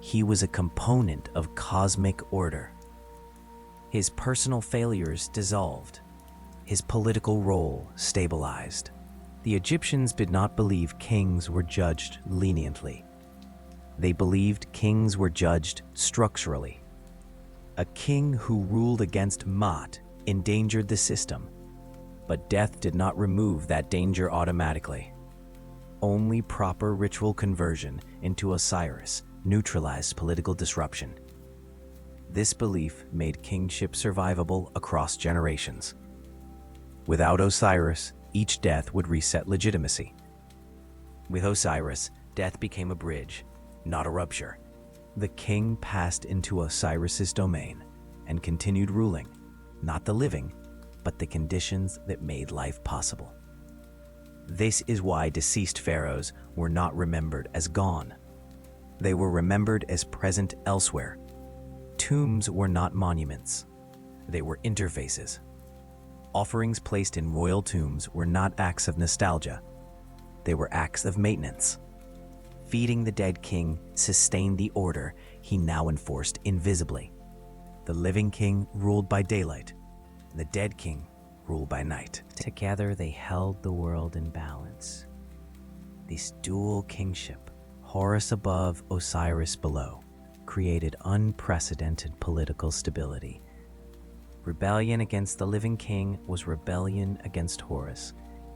He was a component of cosmic order. His personal failures dissolved. His political role stabilized. The Egyptians did not believe kings were judged leniently. They believed kings were judged structurally. A king who ruled against Maat endangered the system, but death did not remove that danger automatically. Only proper ritual conversion into Osiris neutralized political disruption. This belief made kingship survivable across generations. Without Osiris, each death would reset legitimacy. With Osiris, death became a bridge, not a rupture. The king passed into Osiris's domain and continued ruling, not the living, but the conditions that made life possible. This is why deceased pharaohs were not remembered as gone. They were remembered as present elsewhere. Tombs were not monuments. They were interfaces. Offerings placed in royal tombs were not acts of nostalgia. They were acts of maintenance. Feeding the dead king sustained the order he now enforced invisibly. The living king ruled by daylight. The dead king ruled by night. Together they held the world in balance. This dual kingship, Horus above, Osiris below, created unprecedented political stability. Rebellion against the living king was rebellion against Horus.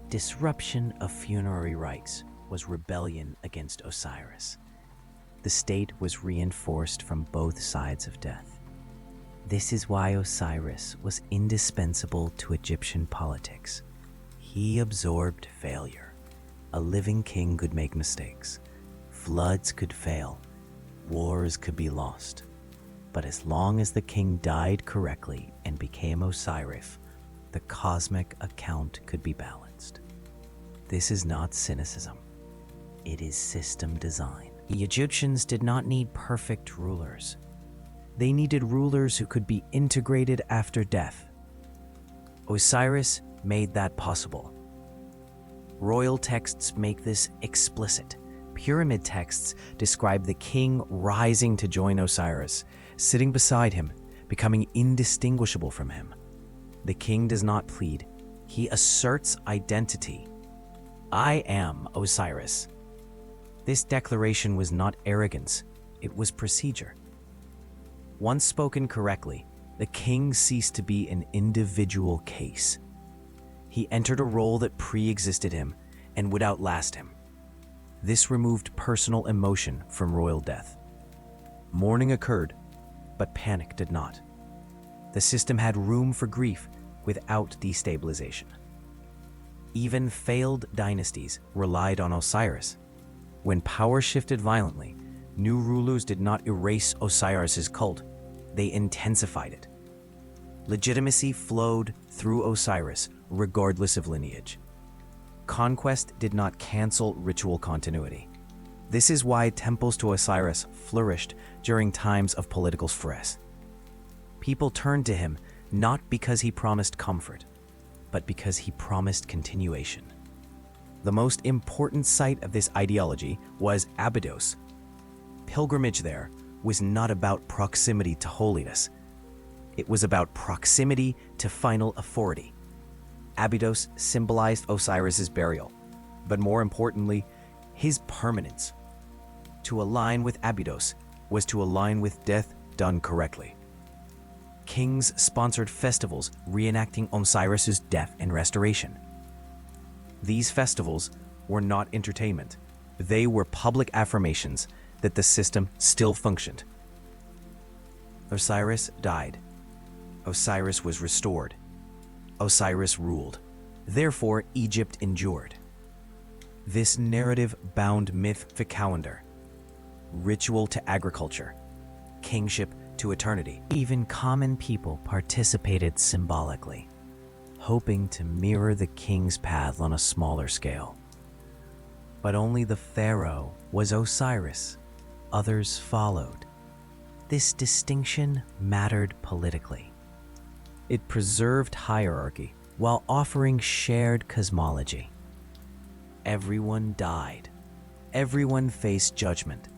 Disruption of funerary rites was rebellion against Osiris. The state was reinforced from both sides of death. This is why Osiris was indispensable to Egyptian politics. He absorbed failure. A living king could make mistakes. Floods could fail. Wars could be lost. But as long as the king died correctly and became Osiris, the cosmic account could be balanced. This is not cynicism. It is system design. The Egyptians did not need perfect rulers. They needed rulers who could be integrated after death. Osiris made that possible. Royal texts make this explicit. Pyramid texts describe the king rising to join Osiris, sitting beside him, becoming indistinguishable from him. The king does not plead. He asserts identity. I am Osiris. This declaration was not arrogance, it was procedure. Once spoken correctly, the king ceased to be an individual case. He entered a role that pre-existed him and would outlast him. This removed personal emotion from royal death. Mourning occurred, but panic did not. The system had room for grief without destabilization. Even failed dynasties relied on Osiris. When power shifted violently, new rulers did not erase Osiris's cult, they intensified it. Legitimacy flowed through Osiris regardless of lineage. Conquest did not cancel ritual continuity. This is why temples to Osiris flourished during times of political stress. People turned to him not because he promised comfort, but because he promised continuation. The most important site of this ideology was Abydos. Pilgrimage there was not about proximity to holiness. It was about proximity to final authority. Abydos symbolized Osiris's burial, but more importantly, his permanence. To align with Abydos was to align with death done correctly. Kings sponsored festivals reenacting Osiris's death and restoration. These festivals were not entertainment. They were public affirmations that the system still functioned. Osiris died. Osiris was restored. Osiris ruled. Therefore, Egypt endured. This narrative bound myth to calendar, ritual to agriculture, kingship to eternity. Even common people participated symbolically, hoping to mirror the king's path on a smaller scale. But only the pharaoh was Osiris. Others followed. This distinction mattered politically. It preserved hierarchy while offering shared cosmology. Everyone died. Everyone faced judgment.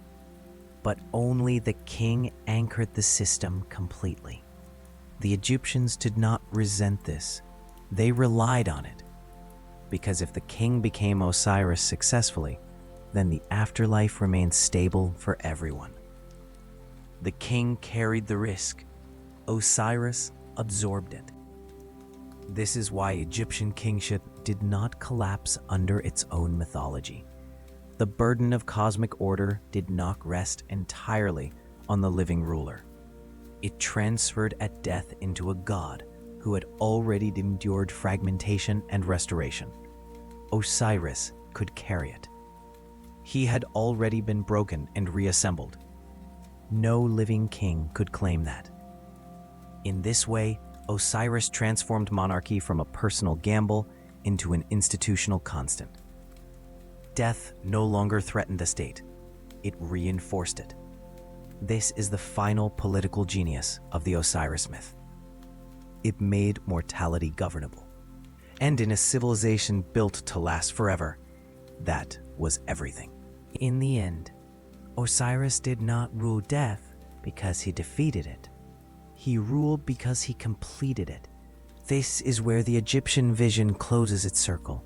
But only the king anchored the system completely. The Egyptians did not resent this. They relied on it. Because if the king became Osiris successfully, then the afterlife remained stable for everyone. The king carried the risk. Osiris absorbed it. This is why Egyptian kingship did not collapse under its own mythology. The burden of cosmic order did not rest entirely on the living ruler. It transferred at death into a god who had already endured fragmentation and restoration. Osiris could carry it. He had already been broken and reassembled. No living king could claim that. In this way, Osiris transformed monarchy from a personal gamble into an institutional constant. Death no longer threatened the state. It reinforced it. This is the final political genius of the Osiris myth. It made mortality governable. And in a civilization built to last forever, that was everything. In the end, Osiris did not rule death because he defeated it. He ruled because he completed it. This is where the Egyptian vision closes its circle.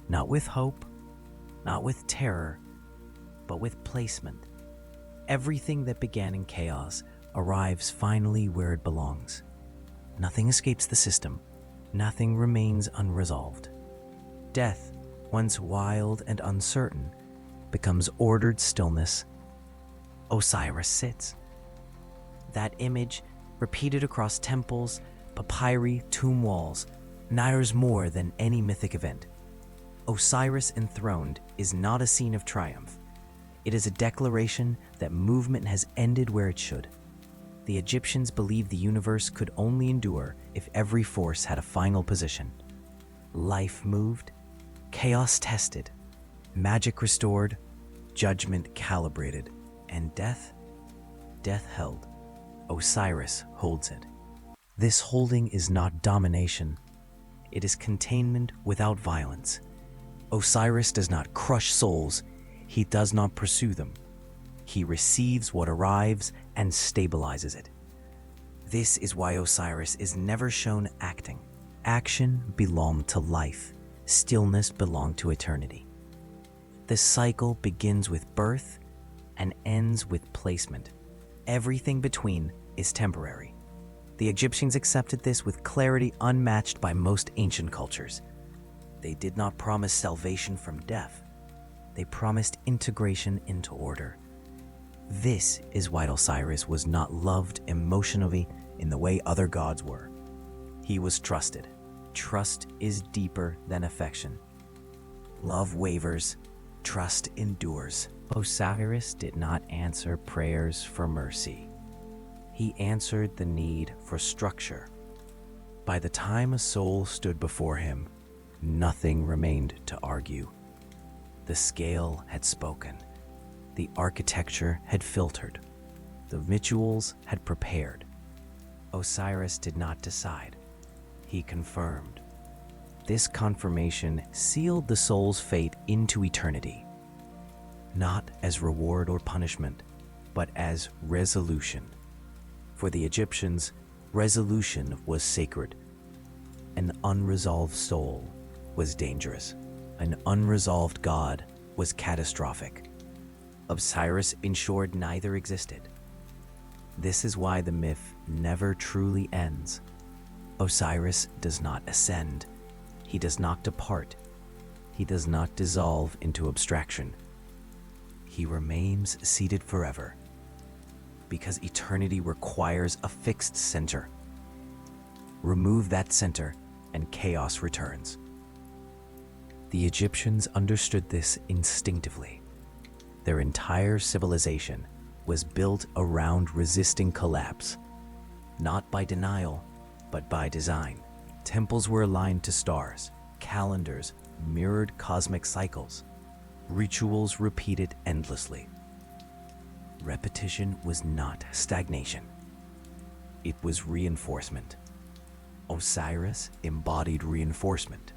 Not with hope, not with terror, but with placement. Everything that began in chaos arrives finally where it belongs. Nothing escapes the system. Nothing remains unresolved. Death, once wild and uncertain, becomes ordered stillness. Osiris sits. That image, repeated across temples, papyri, tomb walls, matters more than any mythic event. Osiris enthroned is not a scene of triumph. It is a declaration that movement has ended where it should. The Egyptians believed the universe could only endure if every force had a final position. Life moved, chaos tested, magic restored, judgment calibrated, and death held. Osiris holds it. This holding is not domination. It is containment without violence. Osiris does not crush souls. He does not pursue them. He receives what arrives and stabilizes it. This is why Osiris is never shown acting. Action belonged to life. Stillness belonged to eternity. The cycle begins with birth and ends with placement. Everything between is temporary. The Egyptians accepted this with clarity unmatched by most ancient cultures. They did not promise salvation from death. They promised integration into order. This is why Osiris was not loved emotionally in the way other gods were. He was trusted. Trust is deeper than affection. Love wavers, trust endures. Osiris did not answer prayers for mercy. He answered the need for structure. By the time a soul stood before him, nothing remained to argue. The scale had spoken. The architecture had filtered. The rituals had prepared. Osiris did not decide. He confirmed. This confirmation sealed the soul's fate into eternity, not as reward or punishment, but as resolution. For the Egyptians, resolution was sacred. An unresolved soul was dangerous. An unresolved god was catastrophic. Osiris ensured neither existed. This is why the myth never truly ends. Osiris does not ascend. He does not depart. He does not dissolve into abstraction. He remains seated forever, because eternity requires a fixed center. Remove that center, and chaos returns. The Egyptians understood this instinctively. Their entire civilization was built around resisting collapse, not by denial, but by design. Temples were aligned to stars, calendars mirrored cosmic cycles, rituals repeated endlessly. Repetition was not stagnation. It was reinforcement. Osiris embodied reinforcement.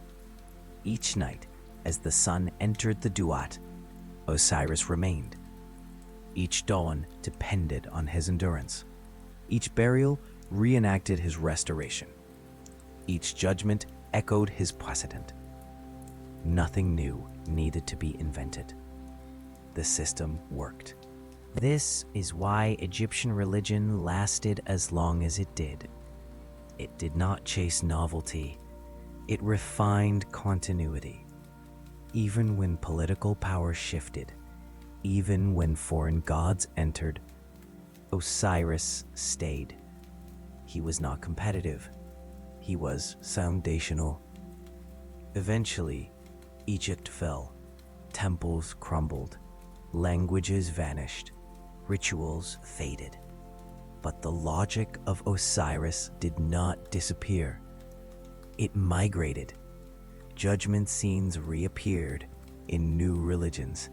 Each night, as the sun entered the Duat, Osiris remained. Each dawn depended on his endurance. Each burial reenacted his restoration. Each judgment echoed his precedent. Nothing new needed to be invented. The system worked. This is why Egyptian religion lasted as long as it did. It did not chase novelty. It refined continuity. Even when political power shifted, even when foreign gods entered, Osiris stayed. He was not competitive. He was foundational. Eventually, Egypt fell, temples crumbled, languages vanished, rituals faded. But the logic of Osiris did not disappear. It migrated. Judgment scenes reappeared in new religions.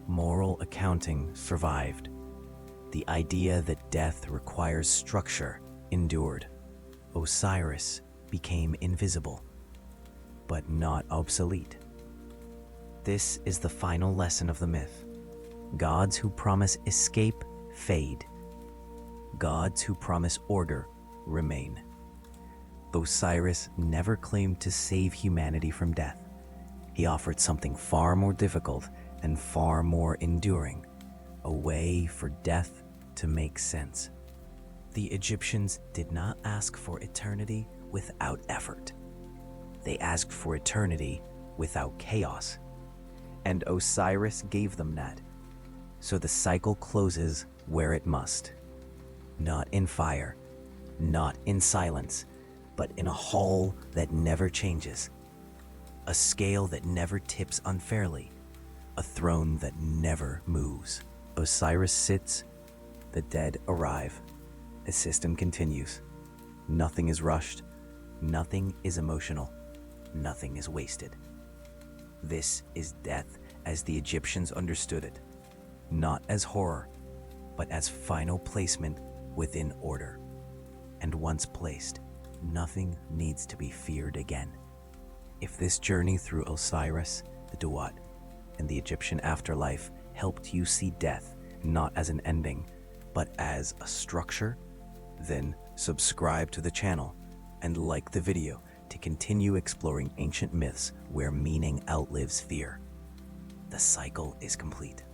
Moral accounting survived. The idea that death requires structure endured. Osiris became invisible, but not obsolete. This is the final lesson of the myth. Gods who promise escape fade. Gods who promise order remain. Osiris never claimed to save humanity from death. He offered something far more difficult and far more enduring, a way for death to make sense. The Egyptians did not ask for eternity without effort. They asked for eternity without chaos. And Osiris gave them that. So the cycle closes where it must. Not in fire, not in silence, but in a hall that never changes. A scale that never tips unfairly. A throne that never moves. Osiris sits, the dead arrive. The system continues. Nothing is rushed. Nothing is emotional. Nothing is wasted. This is death as the Egyptians understood it. Not as horror, but as final placement within order. And once placed, nothing needs to be feared again. If this journey through Osiris, the Duat, and the Egyptian afterlife helped you see death not as an ending, but as a structure, then subscribe to the channel and like the video to continue exploring ancient myths where meaning outlives fear. The cycle is complete.